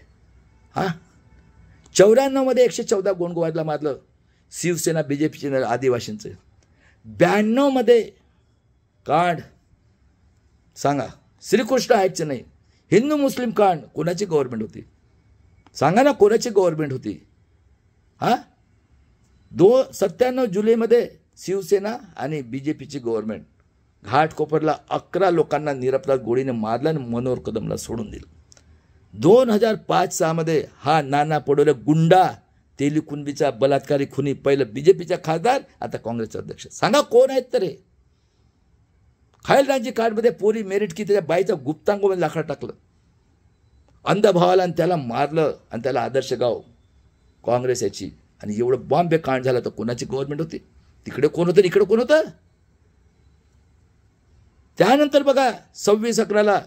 [SPEAKER 1] 94 मध्ये 114 गोंडगोवादला मारलं. शिवसेना BJPचे आदिवासींचे. 92 मध्ये कांड सांगा. श्रीकृष्ण ॲक्टचे नाही, हिंदू मुस्लिम कांड. कोणाची गव्हर्नमेंट होती सांगा ना, कोणाची गव्हर्नमेंट होती? 97 जुलैमध्ये शिवसेना आणि BJPची गव्हर्नमेंट. घाटकोपरला 11 लोकांना निरपराध गोळीने मारलं आणि मनोहर कदमला सोडून दिलं. 2005-06 मध्ये हा नाना पडोले गुंडा तेलकुंबीचा बलात्कारी खुनी, पहिलं BJPचा खासदार, आता काँग्रेसचा अध्यक्ष. सांगा कोण आहेत तर हे? खायलरांची कार्डमध्ये पोरी मेरिट की त्याच्या बाईचा गुप्तांगोमध्ये लाकडं टाकलं, अंध भावाला आणि त्याला मारलं आणि त्याला आदर्श गाव काँग्रेस याची. आणि एवढं बॉम्बे कांड झालं तर कोणाची गव्हर्नमेंट होती? तिकडे कोण होतं, इकडे कोण होतं? त्यानंतर बघा 26/11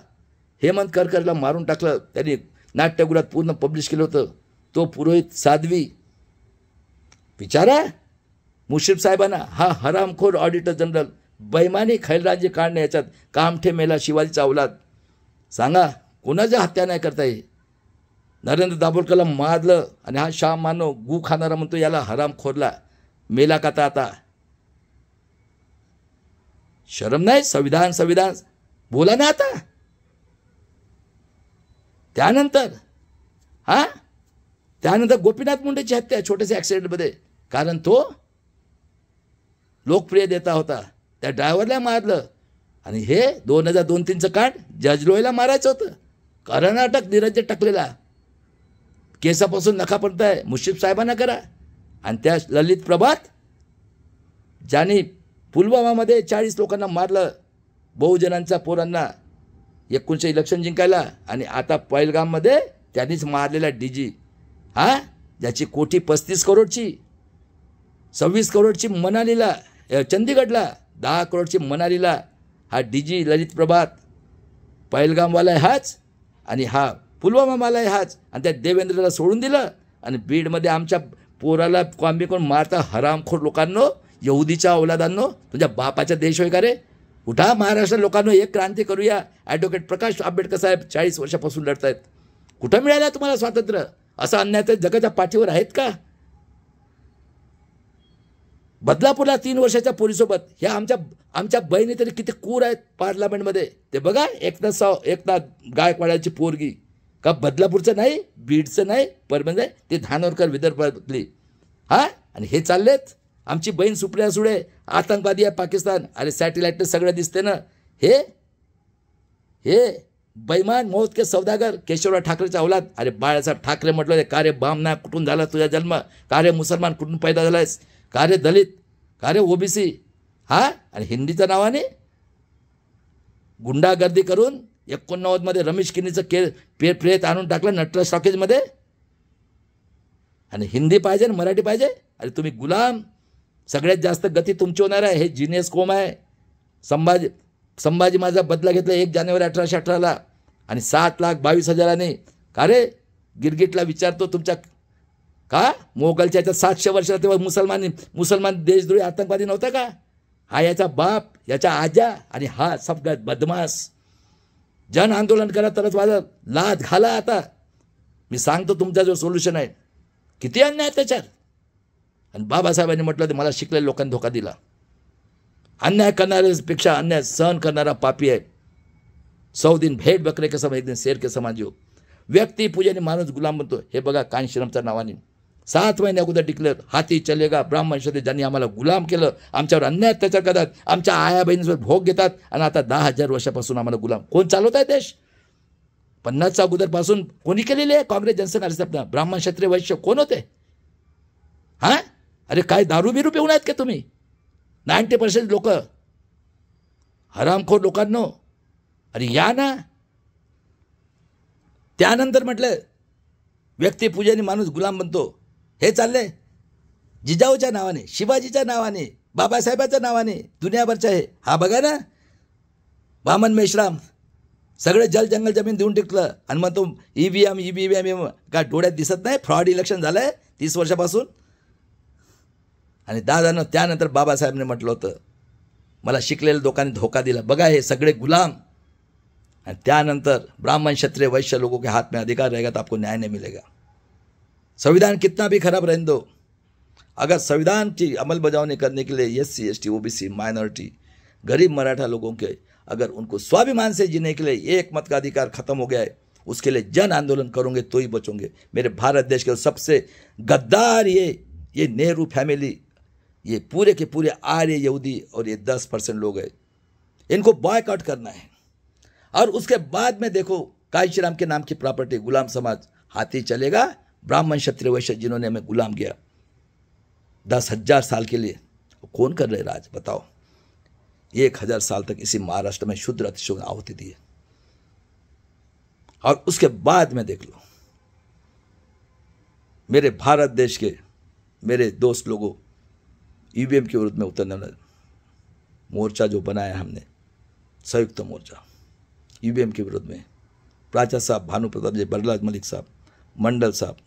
[SPEAKER 1] हेमंत करकरला मारून टाकलं. त्यांनी नाट्यगृहात पूर्ण पब्लिश केलं होतं. तो पुरोहित साध्वी. विचारा मुश्रीफ साहेबांना, हा हरामखोर ऑडिटर जनरल बैमानी खैलराजी काढणे याच्यात कामठे मेला शिवाजीचा अवलाद. सांगा कोणाच्या हत्या नाही करता येईल? नरेंद्र दाभोलकरला मारलं आणि हा शाह मानव गू खाणारा म्हणतो याला हरामखोरला मेला का आता? शरम नाही? संविधान बोला ना आता. त्यानंतर गोपीनाथ मुंडेची हत्या छोट्याशा ॲक्सिडेंटमध्ये, कारण तो लोकप्रिय नेता होता. त्या ड्रायव्हरला मारलं. आणि हे 2002-03चं कांड जजलोयला मारायचं होतं. कर्नाटक निरंजन टाकलेला केसापासून नखापर्यंत आहे. मुश्रीफ साहेबांना करा. आणि त्या ललित प्रभात ज्यांनी पुलवामामध्ये 40 लोकांना मारलं, बहुजनांच्या पोरांना 19 इलेक्शन जिंकायला. आणि आता पहिलगाममध्ये त्यांनीच मारलेला DG, ज्याची कोठी 35 करोडची, 26 करोडची मनालीला, चंदीगडला 10 करोडची मनालीला. हा DG ललित प्रभात पहिलगामवाला आहे हाच, आणि हा पुलवामावाला आहे हाच. आणि त्या देवेंद्रला सोडून दिलं. आणि बीडमध्ये आमच्या पोराला कॉम्बी करून मारता हरामखोर लोकांनो, यहुदीच्या औलादांनो. तुझ्या बापाचा देश होय का रे? उठा महाराष्ट्र लोकांनो, एक क्रांती करूया. ॲडव्होकेट प्रकाश आंबेडकर साहेब 40 वर्षापासून लढतायत. कुठं मिळालं तुम्हाला स्वातंत्र्य? असा अन्याय तर जगाच्या पाठीवर आहेत का? बदलापूरला 3 वर्षाच्या पोरीसोबत ह्या आमच्या बहिणी तरी किती कूर आहेत पार्लमेंटमध्ये. ते बघा एकनाथ गायकवाडाची पोरगी. का बदलापूरचं नाही, बीडचं नाही, परभणी नाही, ते धानोरकर विदर्भातली. आणि हे चाललेत. आमची बहीण सुप्रिया सुळे आतंकवादी आहे पाकिस्तान. अरे सॅटेलाईटनं सगळं दिसते ना. हे बैमान मौत के सौदागर केशवराव ठाकरेचा अवलाद. अरे बाळासाहेब ठाकरे म्हटलं का रे बामना कुठून झाला तुझा जन्म? का रे मुसलमान कुठून पैदा झालायस? का रे दलित? का रे OBC? आणि हिंदीच्या नावाने गुंडागर्दी करून 89 मध्ये रमेश किनीचं प्रेत आणून टाकलं नटराज टॉकीजमध्ये. आणि हिंदी पाहिजे ना मराठी पाहिजे? अरे तुम्ही गुलाम. सगळ्यात जास्त गती तुमची होणार आहे. हे जिनियस कोम आहे. संभाजी माझा बदला घेतला 1 जानेवारी 1818ला आणि 7,22,000. का रे गिरगिटला विचारतो तुमच्या का मोगलच्या याच्या 700 वर्षाला तेव्हा मुसलमान देशद्रोही आतंकवादी नव्हता का? हा याचा बाप, याचा आजा, आणि हा सगळ्यात बदमाश. जन आंदोलन करा, तरच वाजा लाद घाला. आता मी सांगतो तुमचा जो सोल्युशन आहे. किती अन्याय त्याच्यात. आणि बाबासाहेबांनी म्हटलं ते मला शिकलेल्या लोकांनी धोका दिला. अन्याय करणाऱ्यापेक्षा अन्याय सहन करणारा पापी आहे. 100 दिन भेट बकरे के समान, एक दिन शेर के समान जो व्यक्ती पूजेने माणूस गुलाम बनतो. हे बघा कांशीरामच्या नावाने 7 महिने अगोदर डिक्लेअर हाती चलेगा ब्राह्मण क्षत्रिय ज्यांनी आम्हाला गुलाम केलं, आमच्यावर अन्याय अत्याचार करतात, आमच्या आया बहिणीसोबत भोग घेतात आणि आता 10,000 वर्षापासून आम्हाला गुलाम. कोण चालवत आहे देश? 50च्या अगोदरपासून कोणी केलेली आहे काँग्रेस जनसंघ स्थापना? ब्राह्मण क्षत्रिय वैश्य कोण होते? हां, अरे काय दारू बिरू पिऊन आहेत का तुम्ही? 90% लोक हरामखोर लोकांनो. अरे या ना. त्यानंतर म्हटलं व्यक्तिपूजेने माणूस गुलाम बनतो. हे चाललंय जिजाऊच्या नावाने, शिवाजीच्या नावाने, बाबासाहेबाच्या नावाने, दुनियाभरच्या आहे. हा बघा ना, वामन मेश्राम सगळे जल जंगल जमीन देऊन टिकलं आणि मग तो ईव्हीएम का डोळ्यात दिसत नाही? फ्रॉड इलेक्शन झालं आहे 30 वर्षापासून. आणि दादानं त्यानंतर बाबासाहेबने म्हटलं होतं मला शिकलेल्या लोकांनी धोका दिला. बघा हे सगळे गुलाम. और त्यानंतर ब्राह्मण क्षत्रिय वैश्य लोगों के हाथ में अधिकार रहेगा तो आपको न्याय नहीं मिलेगा. संविधान कितना भी खराब रहने दो, अगर संविधान की अमलबजावनी करने के लिए SC ST OBC माइनॉरिटी गरीब मराठा लोगों के अगर उनको स्वाभिमान से जीने के लिए एक मत का अधिकार खत्म हो गया है, उसके लिए जन आंदोलन करोगे तो ही बचोगे. मेरे भारत देश के सबसे गद्दार ये नेहरू फैमिली, ये पूरे के पूरे आर्य यहूदी और ये 10% लोग हैं. इनको बॉयकॉट करना है. और उसके बाद में देखो कांशीराम के नाम की प्रॉपर्टी गुलाम समाज हाथी चलेगा. ब्राह्मण क्षत्रिय वैश्य जिन्होंने हमें गुलाम किया 10,000 साल के लिए, कौन कर रहे राज बताओ? 1,000 साल तक इसी महाराष्ट्र में शुद्र अतिशय आहुति दी है. और उसके बाद में देख लो मेरे भारत देश के मेरे दोस्त लोगों, ईवीएम के विरुद्ध में उतरने वाला मोर्चा जो बनाया हमने, संयुक्त मोर्चा ईवीएम के विरुद्ध में, प्राचा साहब, भानु प्रताप जी, बरलाल मलिक साहब, मंडल साहब,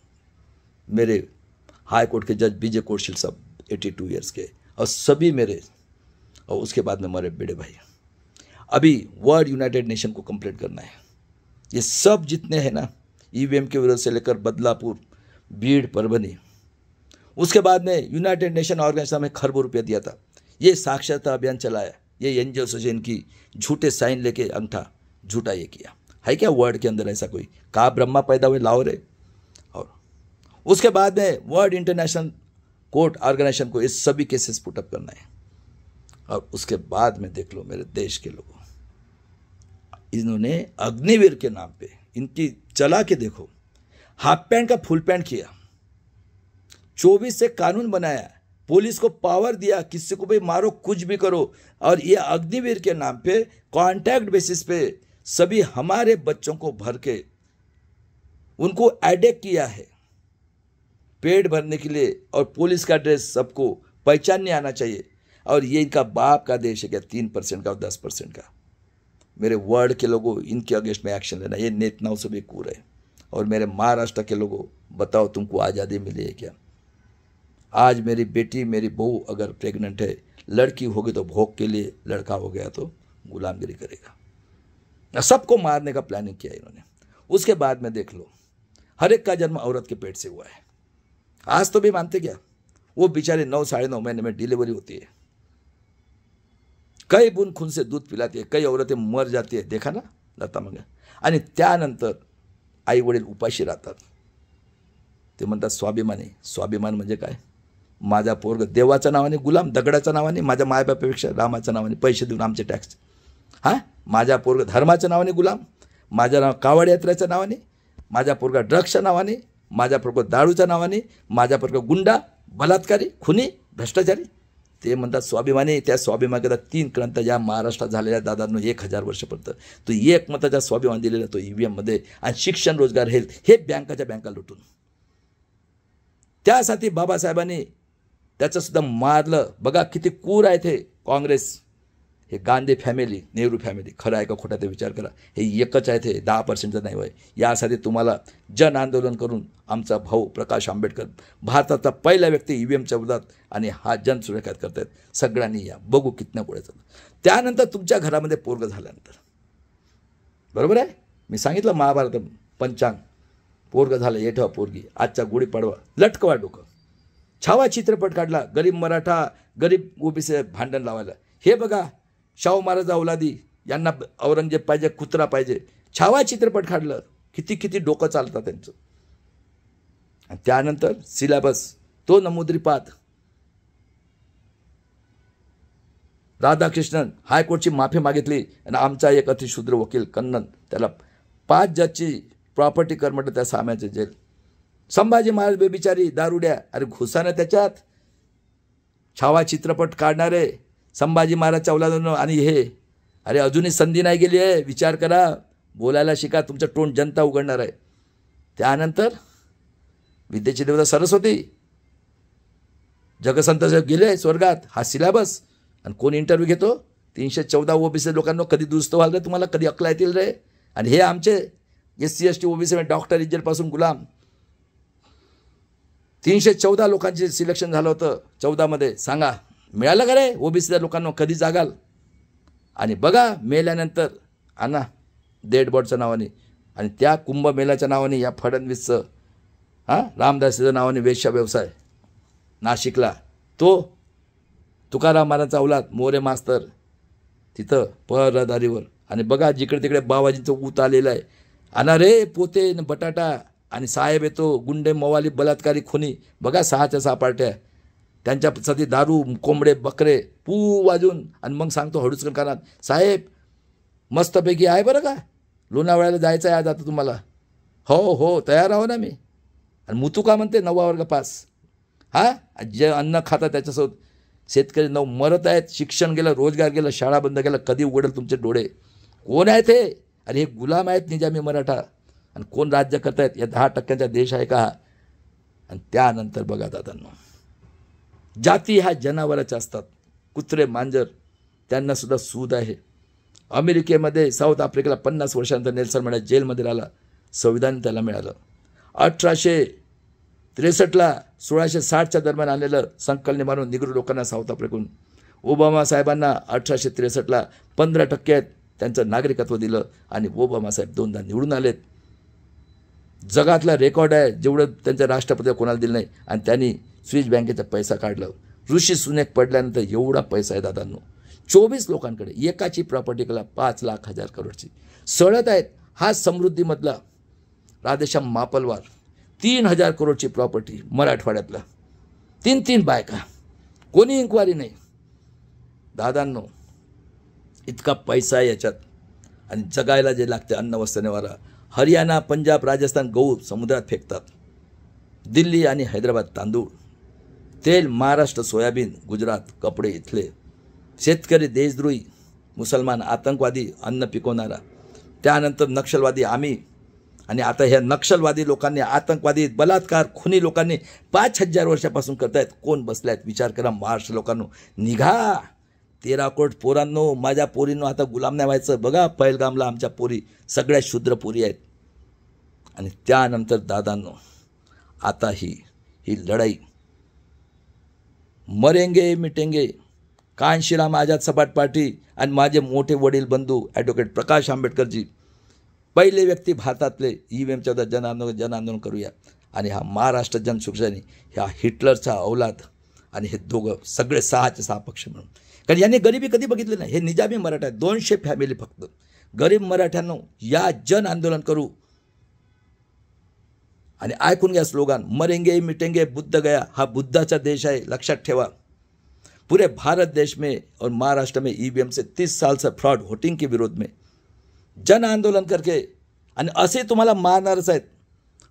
[SPEAKER 1] मेरे हाई कोर्ट के जज विजय कोटशील साहब 82 ईयर्स के, और सभी मेरे, और उसके बाद में हमारे बड़े भाई. अभी वर्ल्ड यूनाइटेड नेशन को कंप्लेंट करना है. ये सब जितने हैं ना, ईवीएम के विरोध से लेकर बदलापुर, बीड़, परभनी, उसके बाद में यूनाइटेड नेशन ऑर्गेनाइजेशन में खरबों रुपया दिया था. ये साक्षरता अभियान चलाया, ये एनजीओ से इनकी झूठे साइन लेके अंगूठा झूठा ये किया है. क्या वर्ल्ड के अंदर ऐसा कोई? कहा ब्रह्मा पैदा हुए लाओ रे. और उसके बाद में वर्ल्ड इंटरनेशनल कोर्ट ऑर्गेनाइजेशन को इस सभी केसेस पुटअप करना है. और उसके बाद में देख लो मेरे देश के लोगों, इन्होंने अग्निवीर के नाम पे इनकी चला के देखो, हाफ पैंट का फुल पैंट किया, 24 से कानून बनाया, पुलिस को पावर दिया, किसी को भी मारो, कुछ भी करो. और ये अग्निवीर के नाम पे कॉन्ट्रैक्ट बेसिस पे सभी हमारे बच्चों को भर के उनको एडेक्ट किया है पेट भरने के लिए. और पुलिस का ड्रेस सबको पहचानने आना चाहिए. और ये इनका बाप का देश है क्या? 3% का और 10% का. मेरे वर्ल्ड के लोगों, इनके अगेंस्ट में एक्शन लेना. ये नेताओं से भी कूर है. और मेरे महाराष्ट्र के लोगों, बताओ तुमको आज़ादी मिली है क्या? आज मेरी बेटी, मेरी बहू अगर प्रेग्नेंट है, लड़की होगी तो भोग के लिए, लड़का हो गया तो गुलामगिरी करेगा. सबको मारने का प्लानिंग किया इन्होंने. उसके बाद में देख लो, हर एक का जन्म औरत के पेट से हुआ है. आज तो भी मानते क्या? वो बेचारे 9 साढ़े 9 महीने में डिलीवरी होती है, कई बूंद खून से दूध पिलाती है, कई औरतें मर जाती है. देखा ना लता मंगेशकर. आणि त्यानंतर आई वडील उपाशी राहतात. ते म्हणतात स्वाभिमानी. स्वाभिमान म्हणजे काय? माझा पोरग देवाच्या नावाने गुलाम, दगडाच्या नावाने, माझ्या मायबापापेक्षा रामाच्या नावाने पैसे देऊन आमचे टॅक्स. हां, माझा पोरग धर्माच्या नावाने गुलाम, माझ्या नाव कावड यात्रेच्या नावाने, माझा पोरगा ड्रग्सच्या नावाने, माझा पोरगा दारूच्या नावाने, माझा पोरगा गुंडा, बलात्कारी, खुनी, भ्रष्टाचारी. ते म्हणतात स्वाभिमानी. त्या स्वाभिमानाकरता 3 क्रांती या महाराष्ट्रात झालेल्या दादांनो 1,000 वर्षापर्यंत तो एक मताचा स्वाभिमान दिलेला तो ईव्हीएममध्ये. आणि शिक्षण, रोजगार, हेल्थ हे बँका लुटून. त्यासाठी बाबासाहेबांनी त्याचं सुद्धा मारलं. बघा किती कूर आहे ते काँग्रेस, हे गांधी फॅमिली, नेहरू फॅमिली. खरं आहे का खोटा ते विचार करा. हे एकच आहे, ते 10% नाही होय. यासाठी तुम्हाला जन आंदोलन करून आमचा भाऊ प्रकाश आंबेडकर, भारताचा पहिला व्यक्ती ईव्हीएमच्या विरोधात, आणि हा जन सुरेखात करतायत. सगळ्यांनी या बघू कितना पुढे चालतं. त्यानंतर तुमच्या घरामध्ये पोरग झाल्यानंतर बरोबर आहे. मी सांगितलं महाभारत पंचांग, पोरगं झालं हे ठेवा पोरगी, आजचा गुढीपाडवा लटकवा डोकं. छावा चित्रपट काढला, गरीब मराठा गरीब ओबीसी भांडण लावायला. हे बघा शाहू महाराज औलादी, यांना औरंगजेब पाहिजे, कुत्रा पाहिजे. छावा चित्रपट काढलं, किती किती डोकं चालतं त्यांचं. आणि त्यानंतर सिलेबस तो नमुद्रीपाद. राधाकृष्णन हायकोर्टची माफी मागितली आणि आमचा एक अतिशूद्र वकील कन्नन त्याला 5 जजची प्रॉपर्टी कर म्हटलं, त्या साम्याचे जेल. संभाजी महाराज बेबिचारी दारुड्या, अरे घुसानं त्याच्यात. छावा चित्रपट काढणारे संभाजी महाराजच्या औलादानं आणि हे, अरे अजूनही संधी नाही गेली आहे, विचार करा, बोलायला शिका, तुमचं तोंड जनता उघडणार आहे. त्यानंतर विद्येची देवता सरस्वती, जगसंत गेले स्वर्गात, हा सिलेबस. आणि कोण इंटरव्ह्यू घेतो? 314 ओबीसी लोकांना कधी दुरुस्त व्हाल रे, तुम्हाला कधी अकला येतील रे. आणि हे आमचे SC ST ओबीसी डॉक्टर इज्जतपासून गुलाम. 314 लोकांचे सिलेक्शन झालं होतं 14मध्ये. सांगा मिळालं का रे ओबीसी लोकांना कधी जागाल? आणि बघा मेल्यानंतर आणा डेड बॉडच्या नावाने, आणि त्या कुंभमेल्याच्या नावाने या फडणवीसचं रामदासीचं नावाने वेश्या व्यवसाय नाशिकला. तो तुकाराम महाराजचा औलाद मोरे मास्तर तिथं पहरादारीवर. आणि बघा जिकडे तिकडे बाबाजींचं ऊत आलेलं आहे. आणा रे पोते न बटाटा. आणि साहेब येतो, गुंडे मवाली बलात्कारी खुनी. बघा 6च्या 6 पार्ट्या, त्यांच्यासाठी दारू कोंबडे बकरे पू वाजून. आणि मग सांगतो हडूचकन कानात, साहेब मस्तपैकी आहे बरं का, लोणावळ्याला जायचं आहे आज आता तुम्हाला. हो हो तयार आहो ना मी. आणि मुतू का म्हणते 9वा वर्ग पास. जे अन्न खातात त्याच्यासोबत शेतकरी मरत आहेत. शिक्षण गेलं, रोजगार गेलं, शाळा बंद केलं. कधी उघडेल तुमचे डोळे? कोण आहेत हे? अरे हे गुलाम आहेत निजामी मराठा. आणि कोण राज्य करतायत? या 10% देश आहे का? आणि त्यानंतर बघा दादांनो, जाती ह्या जनावराच्या असतात. कुत्रे मांजर त्यांनासुद्धा सूद आहे. अमेरिकेमध्ये साऊथ आफ्रिकेला 50 वर्षानंतर नेल्सन मंडेला जेलमध्ये राहिला, संविधान त्याला मिळालं. 1863ला 1660च्या दरम्यान आलेलं संकलने मारून निग्रो लोकांना साऊथ आफ्रिकेहून. ओबामा साहेबांना 1863ला 15% आहेत त्यांचं नागरिकत्व दिलं. आणि ओबामा साहेब 2दा निवडून आलेत. जगातला रेकॉर्ड आहे जेवढं त्यांच्या राष्ट्रपतीला कोणाला दिलं नाही. आणि त्यांनी स्विस बँकेचा पैसा काढला. ऋषी सुनेक पडल्यानंतर एवढा पैसा आहे दादांनो 24 लोकांकडे. एकाची प्रॉपर्टी केला 5,00,000 करोडची सळत आहेत. हा समृद्धीमधला राधेश्याम मापलवार 3,000 करोडची प्रॉपर्टी मराठवाड्यातला. 3 बायका, कोणी इन्क्वायरी नाही. दादांनो इतका पैसा आहे याच्यात. आणि जगायला जे लागते अन्न वस्त्र निवारा. हरियाणा पंजाब राजस्थान गहू समुद्रात फेकतात. दिल्ली आणि हैदराबाद तांदूळ, तेल महाराष्ट्र सोयाबीन, गुजरात कपडे इथले. शेतकरी देशद्रोही, मुसलमान आतंकवादी, अन्न पिकवणारा. त्यानंतर नक्षलवादी आम्ही. आणि आता ह्या नक्षलवादी लोकांनी, आतंकवादी, बलात्कार, खुनी लोकांनी 5,000 वर्षापासून करतायत. कोण बसलायत विचार करा. महाराष्ट्र लोकांनो निघा. 13 कोट पोरांनो, माझ्या पोरींनो आता गुलाम नाही व्हायचं. बघा पहलगामला आमच्या पोरी सगळ्या शूद्र पोरी आहेत. आणि त्यानंतर दादांनो आता ही लढाई मरेंगे मिटेंगे. कांशीराम आझाद सपाट पार्टी आणि माझे मोठे वडील बंधू ॲडव्होकेट प्रकाश आंबेडकरजी पहिले व्यक्ती भारतातले EVMच्या जन आंदोलन करूया. आणि हा महाराष्ट्र जनसुखसेनी ह्या हिटलरचा औलाद. आणि हे दोघं सगळे 6चे 6 पक्ष म्हणून. कारण यांनी गरिबी कधी बघितली नाही. हे निजामी मराठा आहेत, 200 फॅमिली फक्त. गरीब मराठ्यांनो या जन आंदोलन करू. आणि ऐकून घ्या स्लोगन, मरेंगे मिटेंगे बुद्ध गया. हा बुद्धाचा देश आहे, लक्षात ठेवा. पूरे भारत देश में और महाराष्ट्र में EVM से 30 साल से फ्रॉड वोटिंग के विरोध में जन आंदोलन करके. आणि असे तुम्हाला मारणारच आहेत.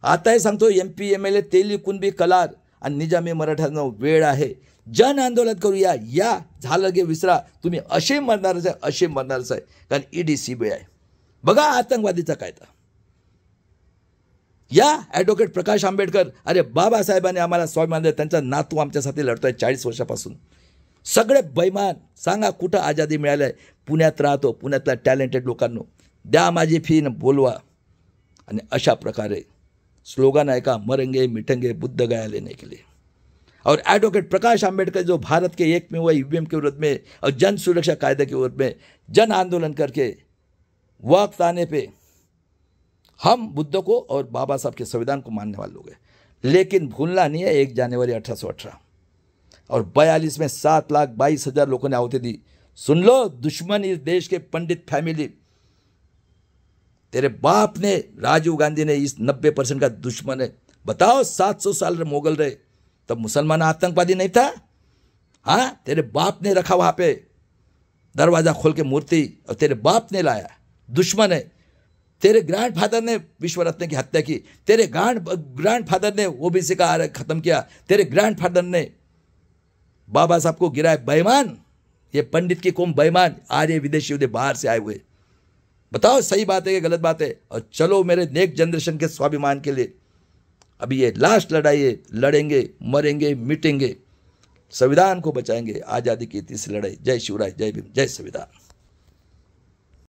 [SPEAKER 1] आताही सांगतो MP MLA तेली कुणबी कलार आणि निजामी मराठ्यांना वेळ आहे. जन आंदोलन करूया. या झालं गे विसरा. तुम्ही असे मरणारच आहे, असे मरणारच आहे. कारण ED CBI आहे. बघा आतंकवादीचा कायदा. या ॲडव्होकेट प्रकाश आंबेडकर, अरे बाबासाहेबांनी आम्हाला स्वाभिमान दिलं. त्यांचा नातू आमच्यासाठी लढतोय 40 वर्षापासून. सगळे बैमान. सांगा कुठं आझादी मिळाली आहे? पुण्यात राहतो. पुण्यातल्या टॅलेंटेड लोकांनो द्या माझी फी न बोलवा. आणि अशा प्रकारे स्लोगन आहे का, मरेंगे मिटेंगे बुद्ध गया लेने के लिए. और एडवोकेट प्रकाश आंबेडकर जो भारत के एकमेव EVM के विरोध में और जन सुरक्षा कायदे के विरोध में जन आंदोलन करके वक्त आने पे हम बुद्ध को और बाबा साहब के संविधान को मानने वाले लोग हैं, लेकिन भूलना नहीं है 1 जनवरी 1818 और 42 में 7,22,000 लोगों ने आहुति दी। सुन लो, दुश्मन इस देश के पंडित फैमिली, तेरे बाप ने, राजीव गांधी ने इस 90% का दुश्मन है। बताओ, 700 साल मोगल रहे, तब मुसलमान आतंकवादी नहीं था? हाँ, तेरे बाप ने रखा वहां पे दरवाजा खोल के मूर्ति, और तेरे बाप ने लाया। दुश्मन है। तेरे ग्रैंडफादर ने विश्व रत्न की हत्या की, तेरे ग्रैंडफादर ने ओबीसी का आरक्षण खत्म किया, तेरे ग्रैंडफादर ने बाबा साहब को गिराया। बेईमान, ये पंडित की कौम बेईमान, आर्य विदेशी युद्ध बाहर से आए हुए। बताओ सही बात है कि गलत बात है? और चलो मेरे नेक्स्ट जनरेशन के स्वाभिमान के लिए, अभी ये लास्ट लड़ाई है, लड़ेंगे, मरेंगे, मिटेंगे, संविधान को बचाएंगे, आज़ादी की तीसरी लड़ाई। जय शिवराय, जय भीम, जय संविधान।